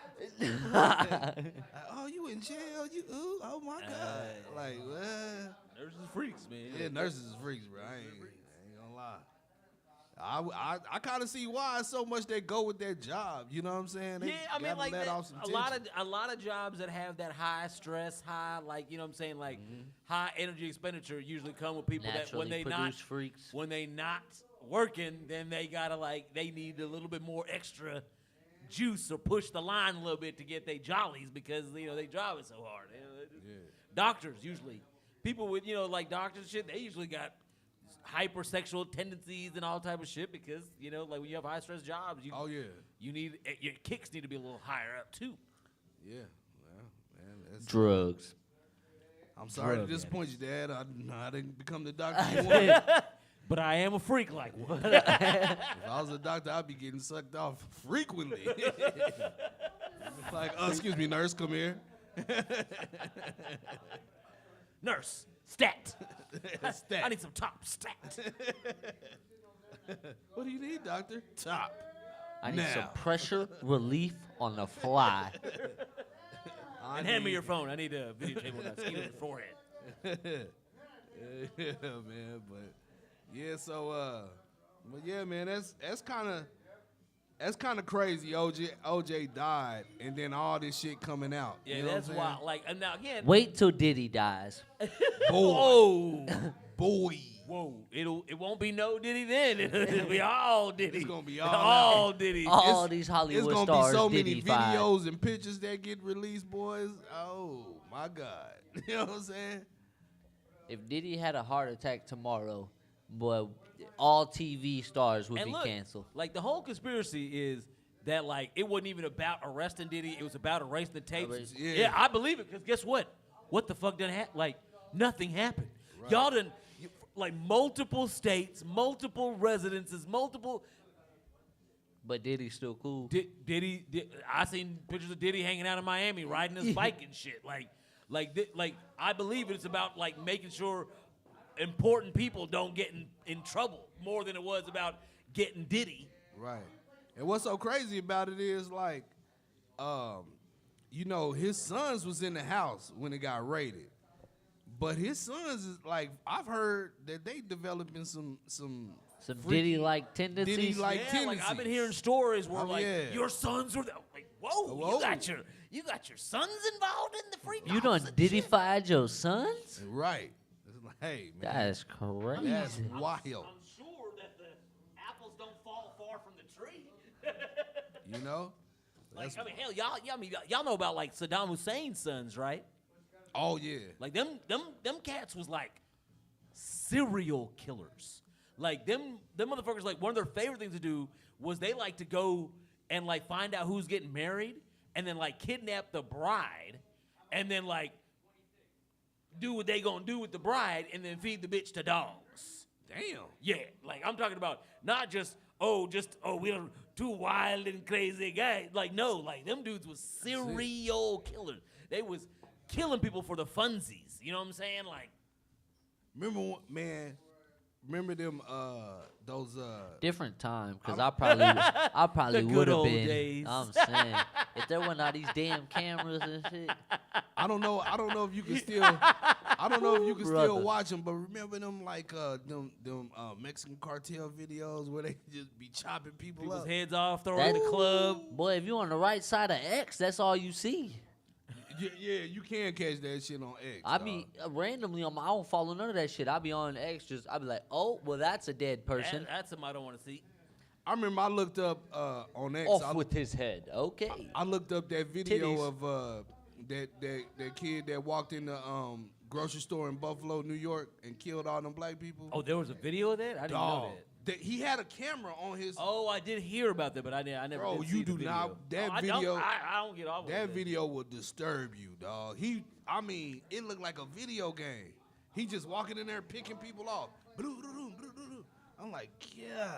Like, oh, you in jail? You oh my God. Like, well, Nurses freaks, man. yeah, nurses is freaks, bro. I ain't gonna lie. I kind of see why so much they go with that job. You know what I'm saying? They Yeah, I mean, gotta like let that, off some a lot tension. of jobs that have that high stress, high, like, you know what I'm saying, like high energy expenditure usually come with people that when Naturally they not produced freaks. when they not working, then they gotta like they need a little bit more extra juice or push the line a little bit to get their jollies because you know they drive it so hard. You know, doctors usually, people with like doctors and shit, they usually got hypersexual tendencies and all type of shit because like when you have high stress jobs, you need your kicks need to be a little higher up too. Yeah, well, man, that's, Drugs. I'm sorry to Drug disappoint you, Dad. I didn't become the doctor you wanted. But I am a freak like what? If I was a doctor, I'd be getting sucked off frequently. Like, excuse me, nurse, come here. Nurse, stat. Stat. I need some top stat. What do you need, doctor? Top. I need some Now. pressure relief on the fly. And hand me your phone. I need a videotape on that skin on your forehead. Yeah, man, but yeah, so but yeah, man, that's kind of crazy. OJ died, and then all this shit coming out. Yeah, you know that's what I'm why. Like, and now again. Wait till Diddy dies. saying? Whoa. Boy. Whoa. It won't be no Diddy then. It'll be all Diddy. It's gonna be all Diddy. All these Hollywood It's gonna stars be so Diddy many fied. videos and pictures that get released, boys. Oh my God. You know what I'm saying? If Diddy had a heart attack tomorrow, boy, all TV stars would And be look, canceled. like the whole conspiracy is that like it wasn't even about arresting Diddy. It was about erasing the tapes. Erasing- Yeah. I believe it because guess what? What the fuck done happened? Like nothing happened. Y'all done like multiple states, multiple residences, multiple. But Diddy's still cool. Diddy, I seen pictures of Diddy hanging out in Miami, riding his bike and shit. Like I believe it's about like making sure important people don't get in trouble more than it was about getting Diddy. Right. And what's so crazy about it is like, his sons was in the house when it got raided. But his sons is like, I've heard that they developing some Some freaky Diddy-like tendencies. Diddy-like Yeah, like I've been tendencies. hearing stories where Oh, like yeah. your sons were like, whoa, Whoa. you got your sons involved in the freak. You done Diddy-fied your sons? Right. It's like, hey, man. That's crazy. That's wild. I'm sure that the apples don't fall far from the tree. You know? Like That's- I mean, hell, y'all know about like Saddam Hussein's sons, right? Oh, yeah. Like them cats was like serial killers. Like them motherfuckers, like one of their favorite things to do was they like to go and like find out who's getting married and then like kidnap the bride and then like do what they gonna do with the bride and then feed the bitch to dogs. Damn. Yeah, like I'm talking about not just we're two wild and crazy guys. Like no, like them dudes was serial killers. They was killing people for the funsies. You know what I'm saying? Like Remember them those Different time, cause I probably The would good have old been. days. I'm saying, if there weren't all these damn cameras and shit. I don't know if you can still Brother. watch them, but remember them like them Mexican cartel videos where they just be chopping people people's up. heads off, throwing in the club. Boy, if you on the right side of X, that's all you see. Yeah, you can catch that shit on X. I dog. be randomly on my. I don't follow none of that shit. I be on X. I be like, oh, well, that's a dead person. That's something I don't want to see. I remember I looked up on X. Off with his head. Okay. I looked up that video Titties. of that kid that walked in the grocery store in Buffalo, New York, and killed all them black people. Oh, there was a video of that? I didn't know Dog. that. He had a camera on his. Oh, I did hear about that, but I never. Bro, did see you the do video. not- that I video- Don't, I don't get off with That video will disturb you, dog. It looked like a video game. He just walking in there picking people off. I'm like, yeah.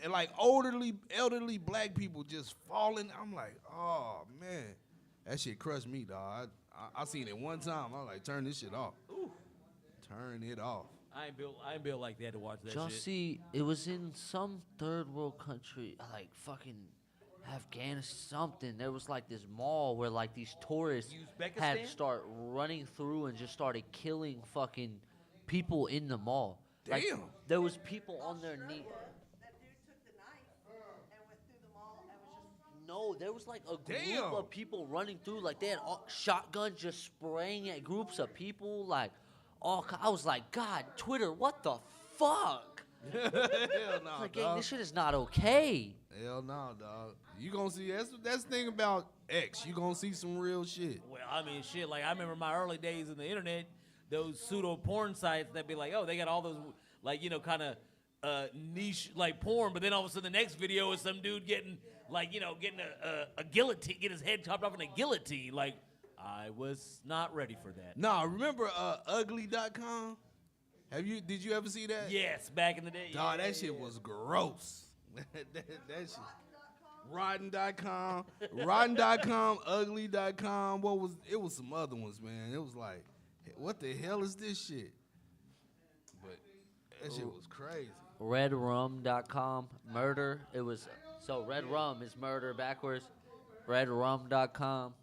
And like elderly black people just falling. I'm like, oh man, that shit crushed me, dog. I seen it one time. I was like, turn this shit off. Turn it off. I ain't built like that to watch that Y'all shit. see, it was in some third world country, like fucking Afghanistan something. There was like this mall where like these tourists had Uzbekistan? start running through and just started killing fucking people in the mall. Like, Damn. there was people on their knee. That dude took the knife and went through the mall and was just. No, there was like a group Damn. of people running through. Like they had shotguns just spraying at groups of people. Like, I was like, God, Twitter, what the fuck? Hell no, Like, gang, dog. this shit is not okay. Hell no, dog. You gonna see that's the thing about X. You gonna see some real shit. Well, I mean, shit. Like I remember my early days in the internet, those pseudo porn sites that be like, oh, they got all those like kind of niche like porn, but then all of a sudden the next video is some dude getting a guillotine, get his head chopped off in a guillotine. Like I was not ready for that. Nah, remember ugly.com? Did you ever see that? Yes, back in the day. Dog, yeah, that shit was gross. that shit. Rotten.com, ugly.com. It was some other ones, man. It was like, what the hell is this shit? But that shit was crazy. Redrum.com, murder. It was, so Red Rum is murder backwards. Redrum.com,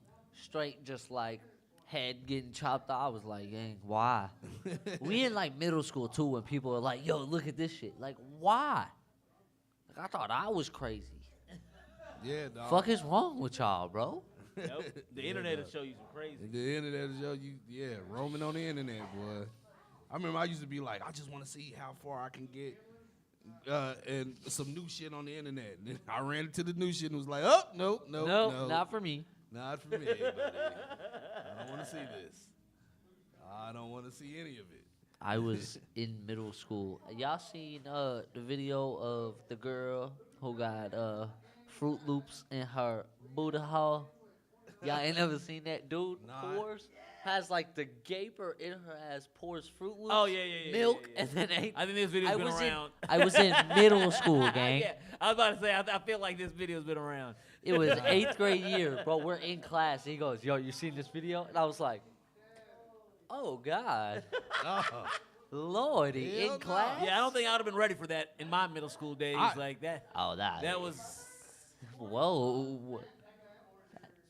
straight just like head getting chopped off. I was like, dang, why? We in like middle school too when people are like, yo, look at this shit. Like, why? Like, I thought I was crazy. Yeah, dog. Fuck is wrong with y'all, bro? Nope. The internet will show you some crazy. The internet show you, roaming on the internet, boy. I remember I used to be like, I just want to see how far I can get, and some new shit on the internet. And then I ran into the new shit and was like, oh, no, Not for me. not for me, buddy. I don't want to see this. I don't want to see any of it. I was in middle school. Y'all seen the video of the girl who got Fruit Loops in her Buddha hole? Y'all ain't never seen that? Dude Nah. has like the gaper in her ass, pours Fruit Loops, Oh, yeah, milk, yeah. and then ate. I think this video's been around. I was in middle school, gang. Yeah, I was about to say, I feel like this video's been around. It was 8th grade year, bro. We're in class. He goes, yo, you seen this video? And I was like, oh, God. Oh. Lordy, Hell in no. class? Yeah, I don't think I would have been ready for that in my middle school days. Like that. Oh, That was. Whoa.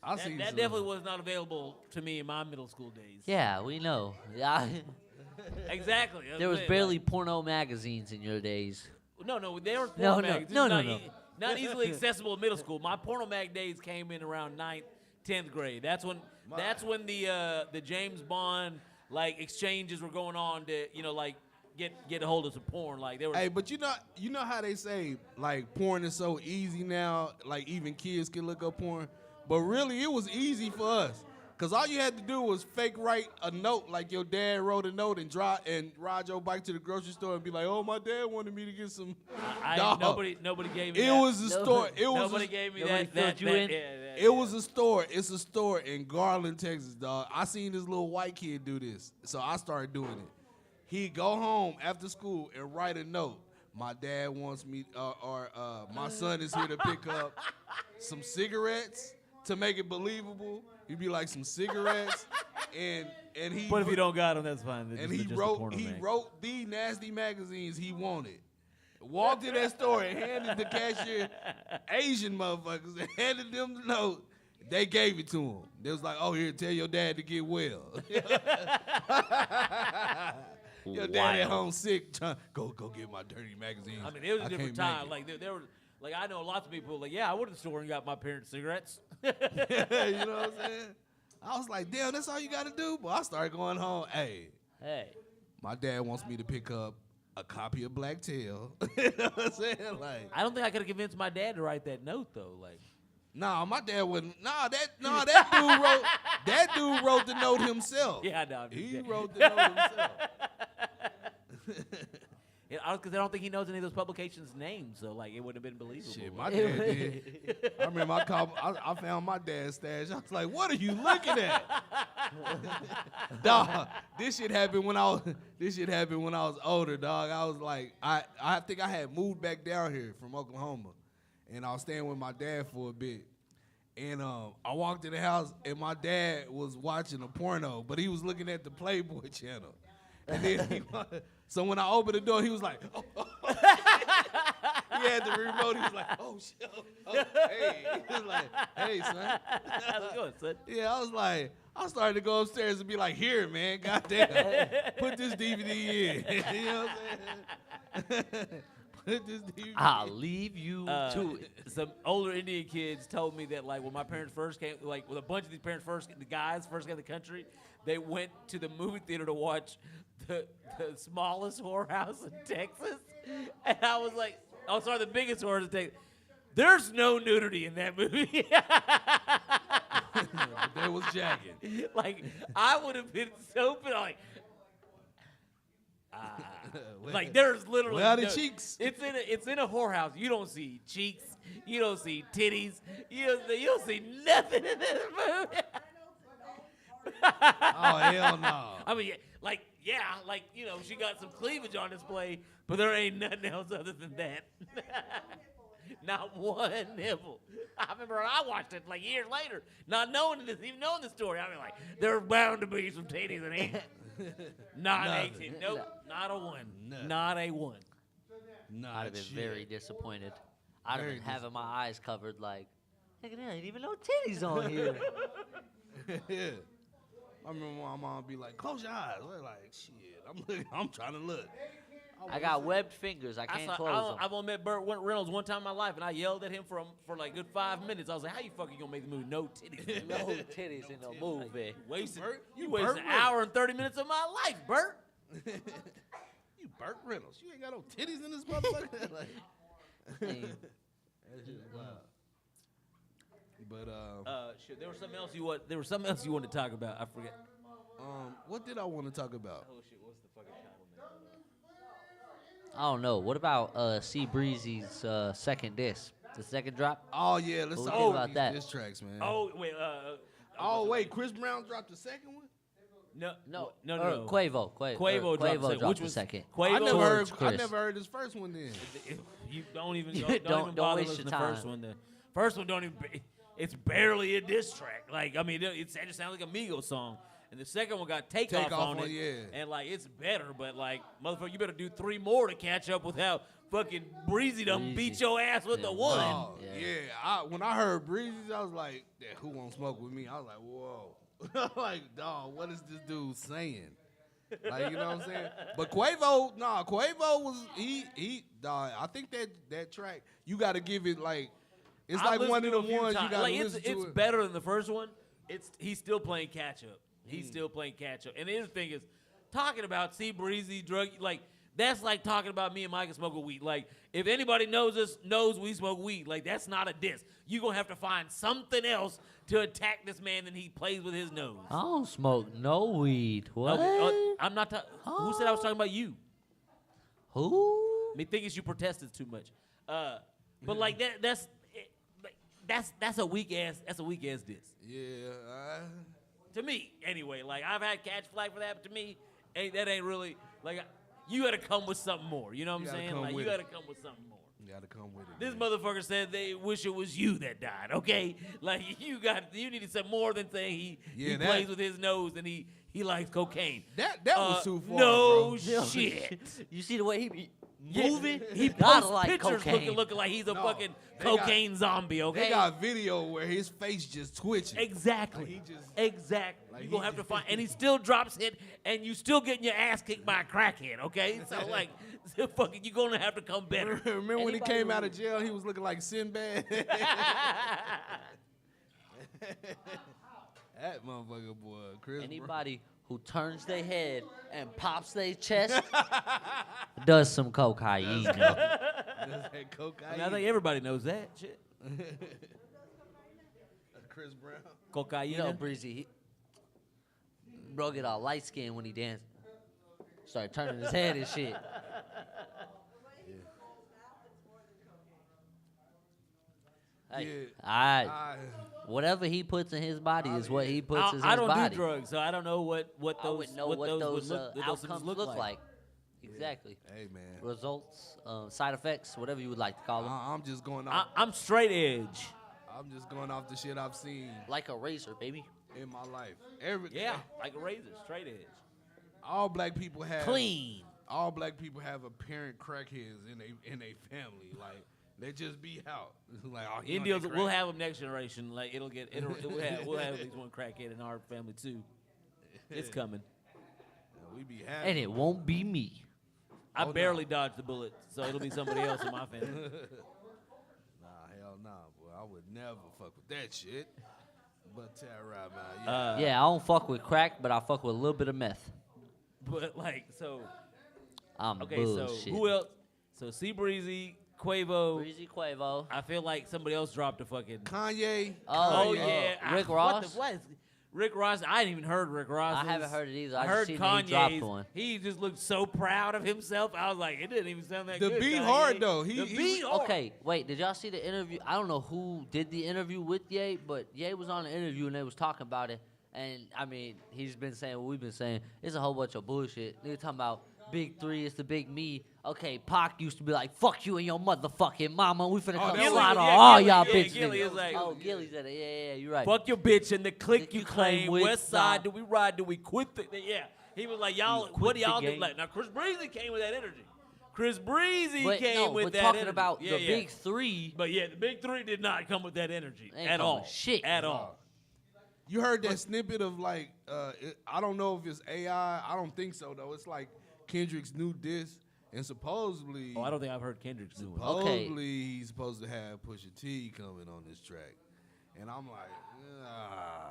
I That, seen that some- definitely was not available to me in my middle school days. Yeah, we know. Yeah. Exactly. that's There what was I'm saying, barely porno magazines in your days. like, no. There was No, porno no, mags. It's no, not, no. Not easily accessible in middle school. My porno mag days came in around 9th, 10th grade. That's when the James Bond like exchanges were going on to like get a hold of some porn. Like there was. Hey, but you know how they say like porn is so easy now, like even kids can look up porn. But really, it was easy for us, cause all you had to do was fake write a note, like your dad wrote a note and ride your bike to the grocery store and be like, "Oh, my dad wanted me to get some." Dog. Nobody gave me. It that. was a store. It was Nobody a, gave me nobody that. filled That, you that, in? yeah, that, It was a store. It's a store in Garland, Texas, dog. I seen this little white kid do this, so I started doing it. He'd go home after school and write a note. My dad wants me, or my son is here to pick up some cigarettes to make it believable. He'd be like some cigarettes, and he. But if you don't got them, that's fine. They're And just- he they're just a wrote porno mag. the nasty magazines he wanted. Walked in that store and handed the cashier Asian motherfuckers and handed them the note. They gave it to him. They was like, "Oh, here, tell your dad to get well." Your dad at home sick. Go get my dirty magazines. I mean, it was a different can't make time. it. Like there were, like I know lots of people. Like, yeah, I went to the store and got my parents cigarettes. You know what I'm saying? I was like, damn, that's all you got to do. But I started going home. Hey, my dad wants me to pick up a copy of Black Tail. You know what I'm saying? Like, I don't think I could have convinced my dad to write that note though. Like, nah, my dad wouldn't. That dude wrote the note himself. yeah, no, He wrote the note himself. because I don't think he knows any of those publications' names, so like it wouldn't have been believable. Shit, my dad did. I remember I found my dad's stash. I was like, "What are you looking at?" Dog, this shit happened when I was older, dog. I was like, I think I had moved back down here from Oklahoma, and I was staying with my dad for a bit. And I walked in the house, and my dad was watching a porno, but he was looking at the Playboy channel. And then so when I opened the door, he was like, oh. He he had the remote. He was like, oh, shit. Oh, hey. He was like, hey, son. How's it going, son? Yeah, I was like, I started to go upstairs and be like, here, man, goddamn, put this DVD in. You know what I'm saying? Put this DVD I'll leave you to it. Some older Indian kids told me that, like, when my parents first came, like, with a bunch of these parents the guys first got to the country, they went to the movie theater to watch the smallest whorehouse in Texas. And I was like, oh, sorry, the biggest whorehouse in Texas. There's no nudity in that movie. There was jagged. Like, I would have been so like, like there's literally Without the cheeks. It's in a whorehouse. You don't see cheeks. You don't see titties. You don't see nothing in this movie. Oh, hell no. I mean, like she got some cleavage on display, but there ain't nothing else other than that. Not one nipple. I remember when I watched it like years later, not knowing this, even knowing the story. I mean, like, there's bound to be some titties in it. Not Nothing. 18. Nope. Not a one. Nothing. Not a one. Nah, I'd have been shit. very disappointed. I'd have Very been having my eyes covered like, nigga, there ain't even no titties on here. Yeah. I remember my mom be like, close your eyes. We're like, shit, I'm trying to look. I got webbed fingers. I can't close them. I've only met Burt Reynolds one time in my life, and I yelled at him for like a good 5 minutes. I was like, how you fucking gonna make the movie? No titties. No titties in the movie. You wasted an hour and 30 minutes of my life, Burt. You Burt Reynolds. You ain't got no titties in this motherfucker. Like, Hey, that shit is wild. But Shit, there was something else you wanted to talk about. I forget. what did I want to talk about? Oh shit, what's the fucking title name? I don't know. What about C Breezy's second disc? The second drop? Oh yeah, let's What talk we think about about that? these diss tracks, man. Oh wait, wait, Chris Brown dropped the second one. no. Quavo. Quavo dropped dropped the the second. Quavo Towards I Chris. never heard his first one then. You don't even Don't bother waste listening your to the first time. one. The first one don't even. It's barely a diss track. Like I mean, it just sounds like a Migos song. And the second one got Takeoff on it. Yeah. And like it's better, but like motherfucker, you better do 3 more to catch up with how fucking Breezy done beat Breezy. your ass with the one. Oh, Yeah. yeah. When I heard Breezy, I was like, yeah, who won't smoke with me? I was like, whoa. Like, dog, what is this dude saying? Like, you know what I'm saying? But Quavo was dog. I think that track, you got to give it like, it's I like one listened of to the it a few ones you times. got to Like, listen to. It's It. better than the first one. He's still playing catch up. He's still playing catch up. And the other thing is, talking about C Breezy drug, like that's like talking about me and Mike smoking weed. Like if anybody knows us, knows we smoke weed. Like that's not a diss. You gonna have to find something else to attack this man than he plays with his nose. I don't smoke no weed. What? I'm not. Who said I was talking about you? Who? Me thinking you protested too much. But like that's a weak ass. That's a weak ass diss. Yeah. To me, anyway. Like I've had catch flag for that, but to me, that ain't really like. You got to come with something more. You know what I'm saying? Like you got to come with something more. You got to come with it. This man. motherfucker said they wish it was you that died. Okay, like you needed some more than saying he plays with his nose and he likes cocaine. That was too far. No bro. shit. You see the way he be Yeah, moving? He gotta posts like pictures cocaine. looking like he's a No, fucking they got- cocaine zombie. Okay. They got video where his face just twitching. Exactly. Like he just- exactly. like You he gonna have to just- find, and he still drops it, and you still getting your ass kicked by a crackhead. Okay, so like, fucking, you gonna have to come better. Remember when he Anybody came out who- of jail, he was looking like Sinbad? That motherfucker, boy. Chris Brown. Anybody who turns their head and pops their chest does some cocaine. Does that cocaine. I mean, I think everybody knows that shit. Chris Brown. Cocaine. You know, Breezy, bro get all light skinned when he danced. Started turning his head and shit. Hey, I, whatever he puts in his body is what he puts in his I don't body. do drugs, so I don't know what I those wouldn't know what those would look, outcomes look like. Exactly. hey, man. Results, side effects, whatever you would like to call them. I'm just going off. I'm straight edge. I'm just going off the shit I've seen Like a razor, baby. in my life. Yeah, like a razor, straight edge. All black people have. Clean. all black people have apparent crackheads in a family. Like they just be out. Like oh, he on Indians, that crack. we'll have them next generation. Like we'll have at least one crackhead in our family too. It's coming. Yeah, we be happy. And it won't be me. I Oh, barely dodged the bullet, so it'll be somebody else in my family. Nah, hell nah, boy. I would never fuck with that shit. But tell right now, yeah. Yeah, I don't fuck with crack, but I fuck with a little bit of meth. But like, so I'm okay, bullshit. so who else? So C Breezy, Quavo. Breezy Quavo. I feel like somebody else dropped a fucking. Kanye. Oh, yeah, Rick what Ross? what is, Rick Ross. I ain't even heard Rick Ross. I haven't heard it either. I heard just seen that he dropped Kanye's. one. He just looked so proud of himself. I was like, it didn't even sound that The good. beat Kanye. hard, though. The He- beat hard. Okay, wait, did y'all see the interview? I don't know who did the interview with Ye, but Ye was on the interview and they was talking about it. And, I mean, he's been saying what we've been saying. It's a whole bunch of bullshit. They're talking about Big Three, it's the big me. Okay, Pac used to be like, fuck you and your motherfucking mama. We finna come that slide was- on yeah, all Gilly, y'all yeah, bitch Gilly niggas. is like- Oh, Gilly said it. Yeah, you're right. Fuck your bitch and the click Click you you claim. claim, West side, side. do we ride? Do we quit? Yeah. He was like, y'all, We what quit do the y'all do? game. Like, now, Chris Breezy came with that energy. Chris Breezy But came no, with we're that talking energy. about Yeah, the yeah. big three. But yeah, the big three did not come with that energy Ain't at come all. with shit. At all. You heard that snippet of like, I don't know if it's AI. I don't think so though. It's like Kendrick's new diss, and supposedly, Oh, I don't think I've heard Kendrick's new one. Okay. supposedly he's supposed to have Pusha T coming on this track, and I'm like,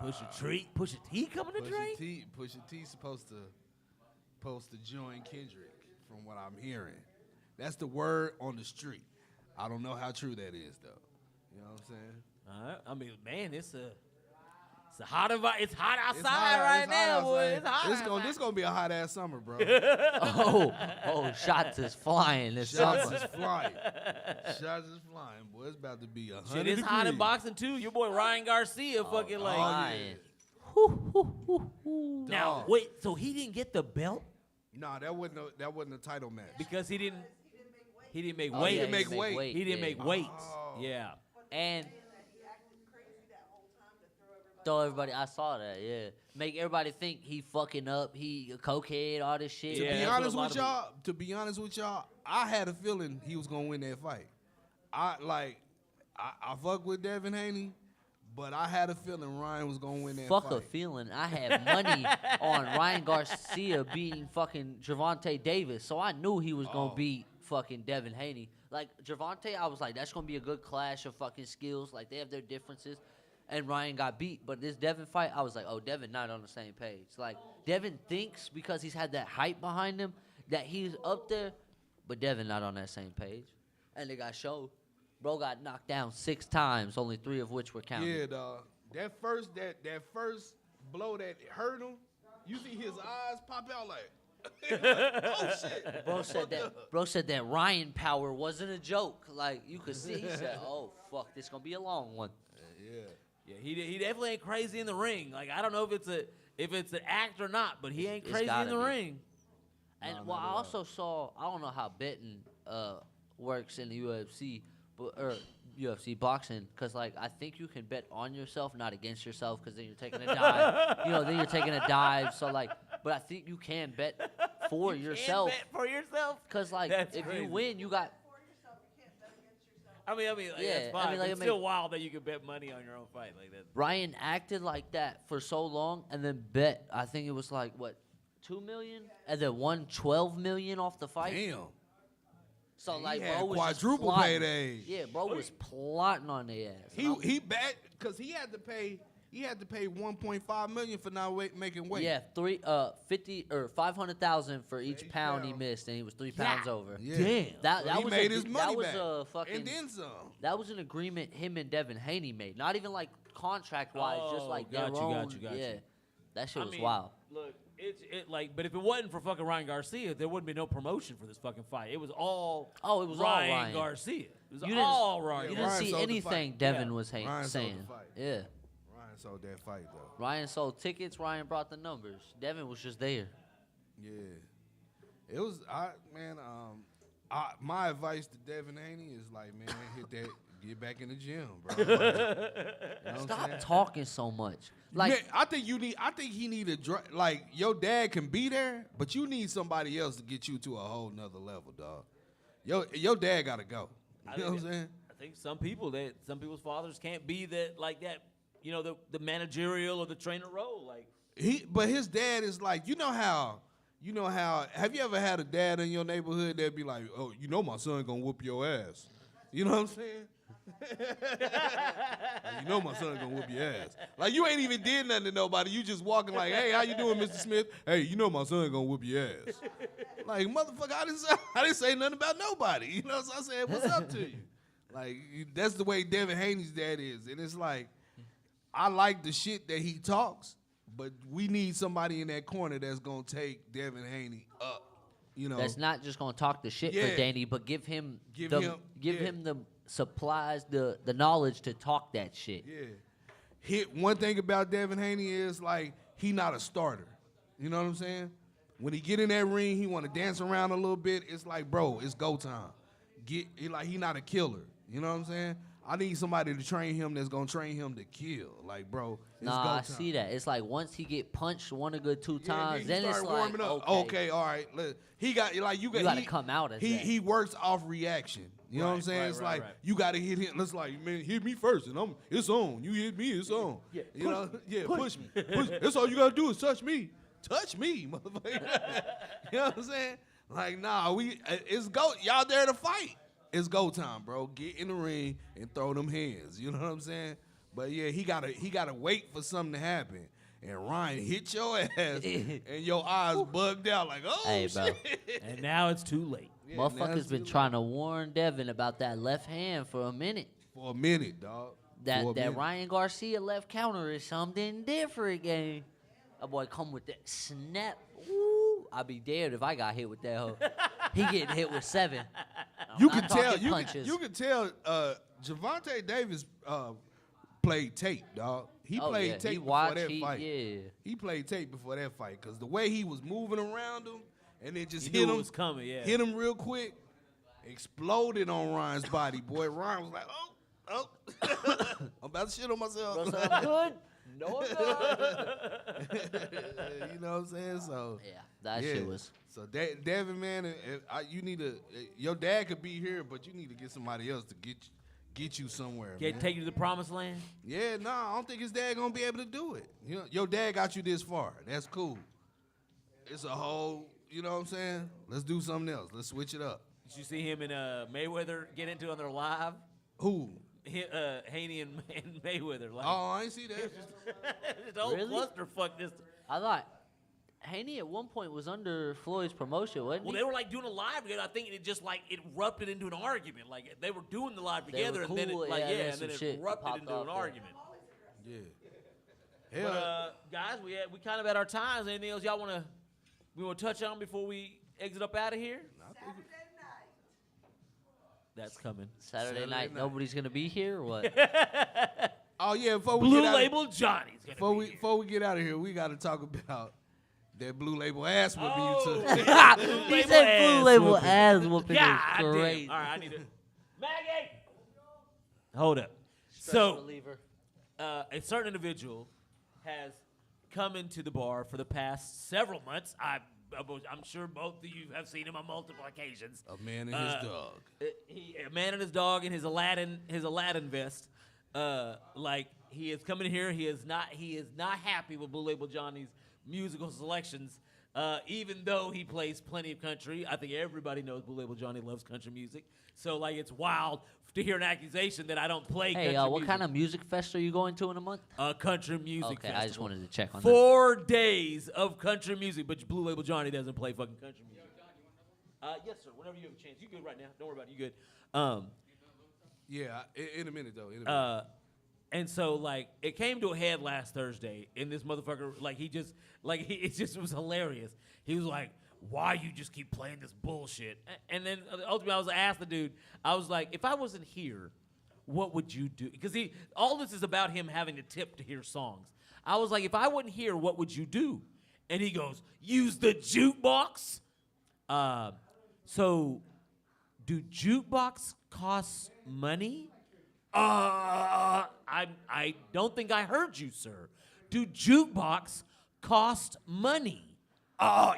Push a T coming to Drake? Pusha T supposed to join Kendrick, from what I'm hearing. That's the word on the street. I don't know how true that is though. You know what I'm saying? I mean, man, it's hot outside It's hot- right it's hot now, boy. outside. It's hot. This gonna be a hot ass summer, bro. Oh, shots is flying this Shots summer. is flying. Shots is flying, boy. It's about to be 100 Shit, it's hot in degrees. boxing too. Your boy Ryan Garcia fucking like. Flying. Now Dog. wait, so he didn't get the belt Nah, that wasn't a title match. because he didn't make Oh, weight. he didn't yeah, make he weight. weight. He didn't Yeah. make weight. Oh. Yeah. And That he acted crazy that whole time to throw everybody. throw everybody. I saw that. Yeah, make everybody think he fucking up. He a cokehead, all this shit. To Yeah, be that's what honest a lot with of y'all, I had a feeling he was gonna win that fight. I fuck with Devin Haney, but I had a feeling Ryan was gonna win that Fuck fight. a feeling. I had money on Ryan Garcia beating fucking Gervonta Davis, so I knew he was gonna Oh. beat fucking Devin Haney. Like Gervonta, I was like, that's gonna be a good clash of fucking skills. Like they have their differences, and Ryan got beat. But this Devin fight, I was like, oh, Devin not on the same page. Like Devin thinks because he's had that hype behind him that he's up there, but Devin not on that same page. And they got showed. Bro got knocked down 6 times, only 3 of which were counted. Yeah, dog. That first blow that hurt him, you see his eyes pop out like, oh shit. Bro said that Ryan power wasn't a joke. Like you could see, he said, "Oh fuck, this gonna be a long one." Yeah. Yeah, he definitely ain't crazy in the ring. Like I don't know if it's an act or not, but he ain't It's crazy in gotta the be. ring. And No, well, not I at all. also saw. I don't know how betting works in the UFC, or UFC boxing, because like I think you can bet on yourself, not against yourself, because then you're taking a dive. Then you're taking a dive. So like, but I think you can bet for You yourself, can bet for yourself. because like That's if crazy. you win, you got. For yourself, you can't bet against yourself. I mean, like, Yeah, that's I fine. mean, but like, it's it still make- wild that you can bet money on your own fight like that. Ryan acted like that for so long, and then bet. I think it was like what, 2 million, and then won 12 million off the fight. Damn. So He like, had bro was just quadruple plotting. paydays. Yeah, bro was plotting on their ass. And I'm- He bet because he had to pay 1.5 million for not making weight. Yeah, 50 or 500,000 for each each pound he pound. missed, and he was 3 pounds over. Yeah. Damn. That So he was made a, his that money was back. a fucking And then some. that was an agreement him and Devin Haney made. Not even like contract wise, just Oh, like got their you, own. got you, got yeah, you. that shit I was mean, wild. Look, but if it wasn't for fucking Ryan Garcia, there wouldn't be no promotion for this fucking fight. It was all Oh, it was all Ryan Ryan. Garcia. It was You didn't- all Ryan. You Yeah, didn't Ryan see sold the anything fight. Devin Yeah. was Ryan sold the saying. fight. Yeah, Ryan sold that fight though. Ryan sold tickets. Ryan brought the numbers. Devin was just there. Yeah. It was my advice to Devin Haney is like, man, Get back in the gym, bro. Like, you know what I'm Stop saying? talking so much. Like, Man, I think he need a like your dad can be there, but you need somebody else to get you to a whole nother level, dog. Your dad gotta go. You know what I'm saying? I think some people's fathers can't be that like that. You know, the managerial or the trainer role. Like But his dad is like, you know how. Have you ever had a dad in your neighborhood that be like, oh, you know my son gonna whoop your ass? You know what I'm saying? Like, you know my son gonna whoop your ass. Like you ain't even did nothing to nobody. You just walking like, hey, how you doing, Mr. Smith? Hey, you know my son gonna whoop your ass. Like motherfucker, I didn't say nothing about nobody. You know, so I said, what's up to you? Like that's the way Devin Haney's dad is, and it's like, I like the shit that he talks, but we need somebody in that corner that's gonna take Devin Haney up. You know, that's not just gonna talk the shit Yeah. for Danny, but give him Give the him the supplies, the knowledge to talk that shit. yeah. One thing about Devin Haney is like he not a starter. You know what I'm saying? When he get in that ring, he want to dance around a little bit. It's like, bro, it's go time. He not a killer. You know what I'm saying? I need somebody to train him that's gonna train him to kill. Like, bro, it's go Nah, time. I see that. It's like once he get punched one a good two Yeah, times, he then it's start like warming up. okay. All right. Look, he got like you gotta he, come out as that. he works off reaction. You know what I'm saying? It's like you gotta hit him. It's like, man, hit me first, and it's on. You hit me, it's on. Yeah, Push me. That's all you gotta do is touch me. Touch me, motherfucker. You know what I'm saying? Like, nah, it's go. Y'all there to fight. It's go time, bro. Get in the ring and throw them hands. You know what I'm saying? But yeah, he gotta wait for something to happen. And Ryan hit your ass, and your eyes bugged out like, oh Hey, bro. shit. and now it's too late. Yeah, now Motherfuckers it's been too trying to warn Devin about that left hand for a minute. For a minute, dog. That For a minute. Ryan Garcia left counter is something different, gang. That boy come with that snap. Ooh, I'd be damned if I got hit with that hoe. He getting hit with 7. You I'm can not tell. talking punches. You can tell. Javante Davis played tape, dog. He Oh, played yeah. tape He before watched, that fight. yeah. He played tape before that fight because the way he was moving around him and then just He hit knew it him, was coming, yeah. hit him real quick, exploded on Ryan's body. Boy, Ryan was like, oh, I'm about to shit on myself. Bro, so I'm good. No, I'm not. You know what I'm saying? So Yeah, that shit was. So Devin, man, you need to. Your dad could be here, but you need to get somebody else to get you somewhere. Man. Take you to the promised land. Yeah, no, I don't think his dad gonna be able to do it. You know, your dad got you this far. That's cool. It's a whole. You know what I'm saying? Let's do something else. Let's switch it up. Did you see him and Mayweather get into it on their live? Who? Haney and Mayweather. Like, Oh, I ain't see that. this whole Really? clusterfuck. I thought Haney at one point was under Floyd's promotion, wasn't Well, he? they were like doing a live together. I think it just like it erupted into an argument. Like they were doing the live They together, were and then it cool, like yeah, yeah, then and then some it shit erupted popped into off an there. argument. Yeah. But Hell, guys, we kind of at our times. Anything else y'all want to touch on before we exit up out of here? That's coming. Saturday Saturday night, night. nobody's gonna be here or what? oh yeah. Before we Blue get out, Label Johnny's gonna before be we here. before we get out of here, we got to talk about that Blue Label ass whipping Oh. you took. Blue he Label said ass Blue Label whooping. ass whooping God is damn. crazy. All right, I need to. Maggie, hold up. So, reliever. a certain individual has come into the bar for the past several months. I'm sure both of you have seen him on multiple occasions. A man and his dog. A man and his dog in his Aladdin vest. Like he is coming here. He is not happy with Blue Label Johnny's musical selections. Even though he plays plenty of country, I think everybody knows Blue Label Johnny loves country music. So like it's wild to hear an accusation that I don't play Hey, country what music. kind of music fest are you going to in a month? Country music Okay, festival. I just wanted to check on that. 4 days of country music, but Blue Label Johnny doesn't play fucking country music. Yes, sir. Whenever you have a chance. You good right now. Don't worry about it. You good. Yeah, in a minute though. In a minute. And so, like, it came to a head last Thursday, and this motherfucker, like, it just was hilarious. He was like, why you just keep playing this bullshit? And then ultimately I was asked the dude, I was like, if I wasn't here, what would you do? Because all this is about him having to tip to hear songs. I was like, if I wasn't here, what would you do? And he goes, use the jukebox? So do jukebox cost money? I don't think I heard you, sir. Do jukebox cost money?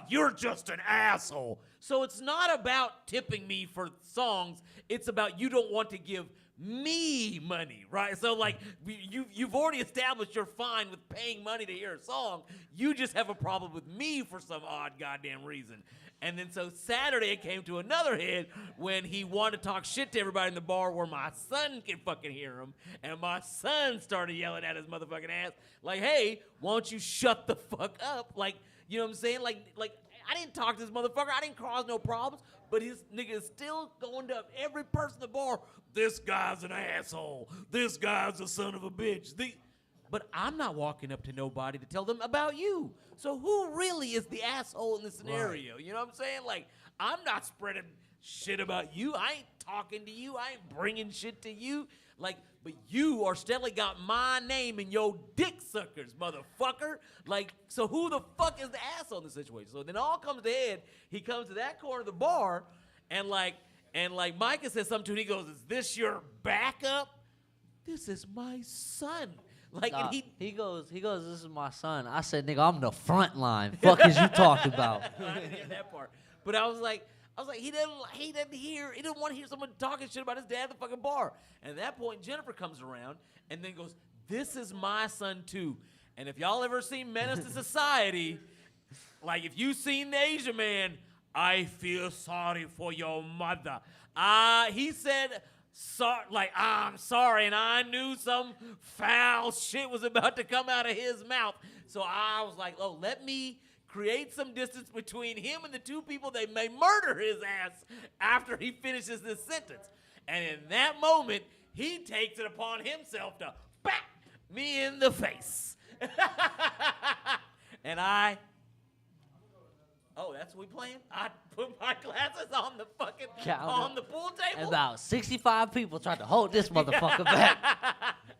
You're just an asshole. So it's not about tipping me for songs. It's about you don't want to give me money, right? So like you've already established you're fine with paying money to hear a song. You just have a problem with me for some odd goddamn reason. And then so Saturday it came to another head when he wanted to talk shit to everybody in the bar where my son can fucking hear him. And my son started yelling at his motherfucking ass like, hey, why don't you shut the fuck up? Like, you know what I'm saying? Like I didn't talk to this motherfucker. I didn't cause no problems. But his nigga is still going to every person in the bar. This guy's an asshole. This guy's a son of a bitch. But I'm not walking up to nobody to tell them about you. So who really is the asshole in this scenario? Right. You know what I'm saying? Like, I'm not spreading shit about you. I ain't talking to you. I ain't bringing shit to you. Like, but you are steadily got my name in your dick suckers, motherfucker. Like, so who the fuck is the asshole in this situation? So then all comes to head. He comes to that corner of the bar, and Micah says something to him. He goes, "Is this your backup?" This is my son. Like, and he goes, this is my son. I said, nigga, I'm the front line. Fuck is you talking about? I didn't hear that part. But I was like, he didn't want to hear someone talking shit about his dad at the fucking bar. And at that point, Jennifer comes around and then goes, "This is my son too." And if y'all ever seen Menace to Society, like if you seen the Asian man, I feel sorry for your mother. He said, I'm sorry, and I knew some foul shit was about to come out of his mouth. So I was like, oh, let me create some distance between him and the two people that may murder his ass after he finishes this sentence. And in that moment, he takes it upon himself to back me in the face. And that's what we playing? I put my glasses on the fucking, on the pool table? And about 65 people tried to hold this motherfucker back.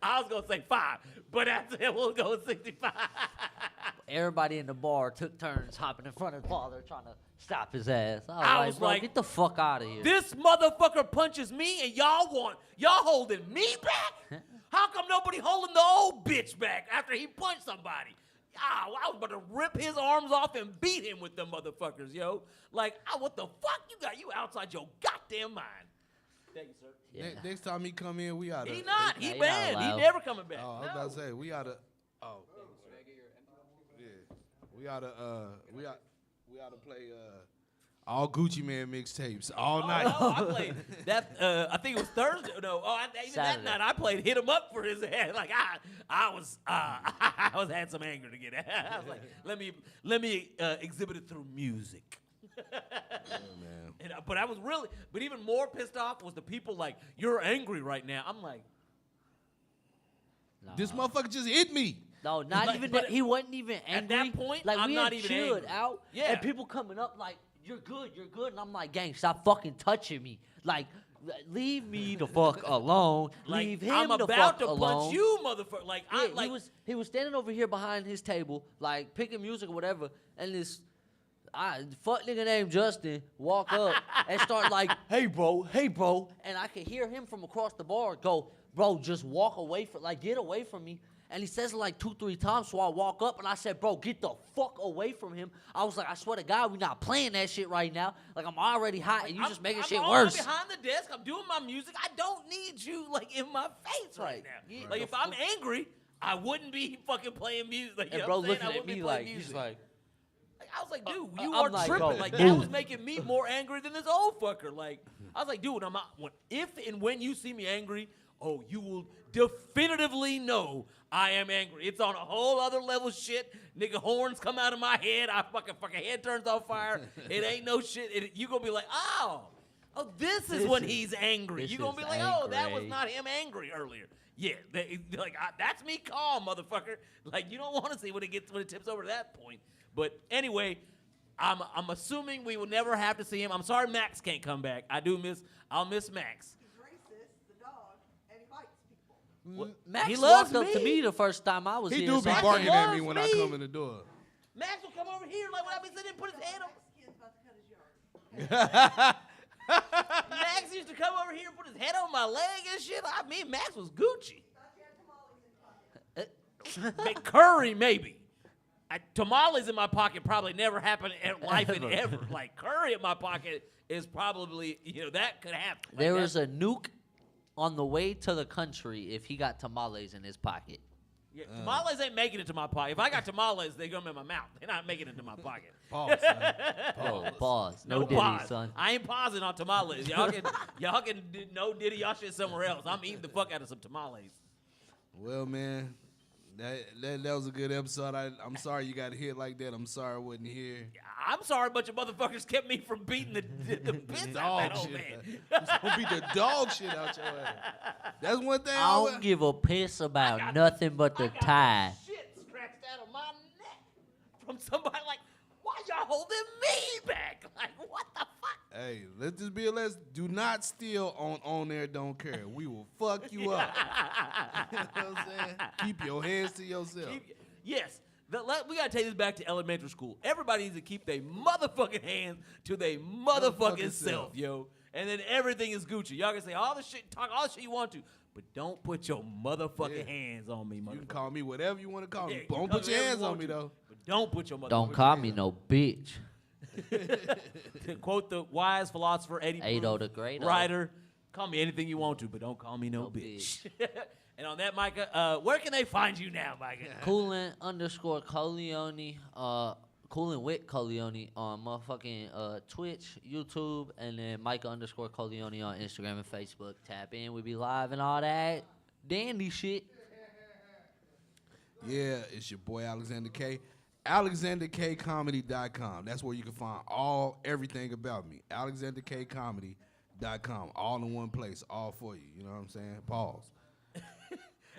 I was going to say 5, but that's it. We'll go with 65. Everybody in the bar took turns hopping in front of father trying to stop his ass. I was like, get the fuck out of here. This motherfucker punches me and y'all holding me back? How come nobody holding the old bitch back after he punched somebody? I was about to rip his arms off and beat him with them motherfuckers, yo. Like, what the fuck you got? You outside your goddamn mind. Thank you, sir. Yeah. Next time he come in, we oughta. He not. He banned. He never coming back. Oh, I was about to say we oughta. Oh. Yeah. We oughta play all Gucci Man mixtapes all night. No, I played that. I think it was Thursday. No, even that night I played "Hit Him Up" for his head. Like I was had some anger to get at. I was like, let me exhibit it through music. Yeah, man. But even more pissed off was the people like, "You're angry right now." I'm like, this motherfucker just hit me. No, not even that. He wasn't even angry. At that point, like, I'm we not had even chilled angry. out, Yeah. and people coming up like, you're good. And I'm like, gang, stop fucking touching me. Like, leave me the fuck alone. Like, Leave him I'm the about fuck to alone. punch you, motherfucker. Like, Yeah, he was standing over here behind his table, like picking music or whatever, and this fuck nigga named Justin walk up and start like, hey bro, and I could hear him from across the bar go, bro, just walk away get away from me. And he says it like 2-3 times, so I walk up and I said, bro, get the fuck away from him. I was like, I swear to God, we're not playing that shit right now. Like, I'm already hot and you just making shit worse. I'm behind the desk. I'm doing my music. I don't need you, like, in my face right now. Yeah. Like, if I'm angry, I wouldn't be fucking playing music. Like, you And know bro what I'm saying? looking at me like, music. he's like, I was like, dude, you I'm are like, tripping. go, Like, move. that was making me more angry than this old fucker. Like, I was like, dude, if and when you see me angry, you will definitively know I am angry. It's on a whole other level shit. Nigga, horns come out of my head. I fucking head turns on fire. It ain't no shit. You gonna be like, oh, this is when he's angry. You gonna be like, oh, that was not him angry earlier. Yeah, that's me calm, motherfucker. Like, you don't want to see when it tips over to that point. But anyway, I'm assuming we will never have to see him. I'm sorry Max can't come back. I'll miss Max. He's racist, the dog, and he bites people. Max He loves walked up to me. me the first time I was He here. do so be I barking can't- at me when I come in the door. Max will come over here like when I be sitting and put his head on. Mexican's about to cut his yard. Max used to come over here and put his head on my leg and shit. Me and Max ass was Gucci. Curry, maybe. Tamales in my pocket probably never happened in life and ever. Like, curry in my pocket is probably, that could happen. Like, There was a nuke on the way to the country if he got tamales in his pocket. Yeah, tamales ain't making it to my pocket. If I got tamales, they're going to be in my mouth. They're not making it to my pocket. Pause, son. Oh, pause. No, No diddy, pause. son. I ain't pausing on tamales. Y'all can no diddy y'all shit somewhere else. I'm eating the fuck out of some tamales. Well, man, that was a good episode. I'm sorry you got hit like that. I'm sorry I wasn't here. I'm sorry a bunch of motherfuckers kept me from beating the piss out that old man. It's gonna beat the dog shit out your ass. That's one thing. I don't give a piss about nothing but the tie. Shit scratched out of my neck from somebody like, why y'all holding me back? Like, what the fuck? Hey, let's just be honest. Do not steal on there. Don't care. We will fuck you up. You know what I'm saying? Keep your hands to yourself. Yes. We got to take this back to elementary school. Everybody needs to keep their motherfucking hands to their motherfucking self, yo. And then everything is Gucci. Y'all can say all the shit, talk all the shit you want to, but don't put your motherfucking hands on me, motherfucker. You can call me whatever you want to call me. Yeah, Don't put your hands on me, though. But don't put your motherfucking Don't call me no bitch. To quote the wise philosopher Eddie Ado the Great. writer, call me anything you want to, but don't call me no bitch. And on that, Micah, where can they find you now, Micah? Coolin_Coleone, Coolin with Coleone on motherfucking Twitch, YouTube, and then Micah_Coleone on Instagram and Facebook. Tap in, we be live and all that dandy shit. Yeah, it's your boy Alexander K. AlexanderKComedy.com. That's where you can find everything about me. AlexanderKComedy.com. All in one place, all for you. You know what I'm saying? Pause.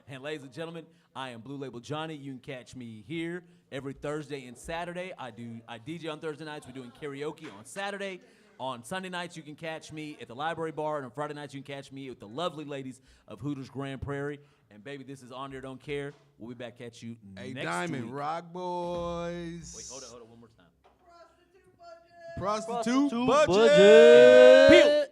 And ladies and gentlemen, I am Blue Label Johnny. You can catch me here every Thursday and Saturday. I DJ on Thursday nights. We're doing karaoke on Saturday. On Sunday nights, you can catch me at the Library Bar, and on Friday nights, you can catch me with the lovely ladies of Hooters Grand Prairie. And baby, this is On There Don't Care. We'll be back at you Hey, next Diamond, week. Rock Boys. Wait, hold on, one more time. Prostitute budget. Budget. Pew.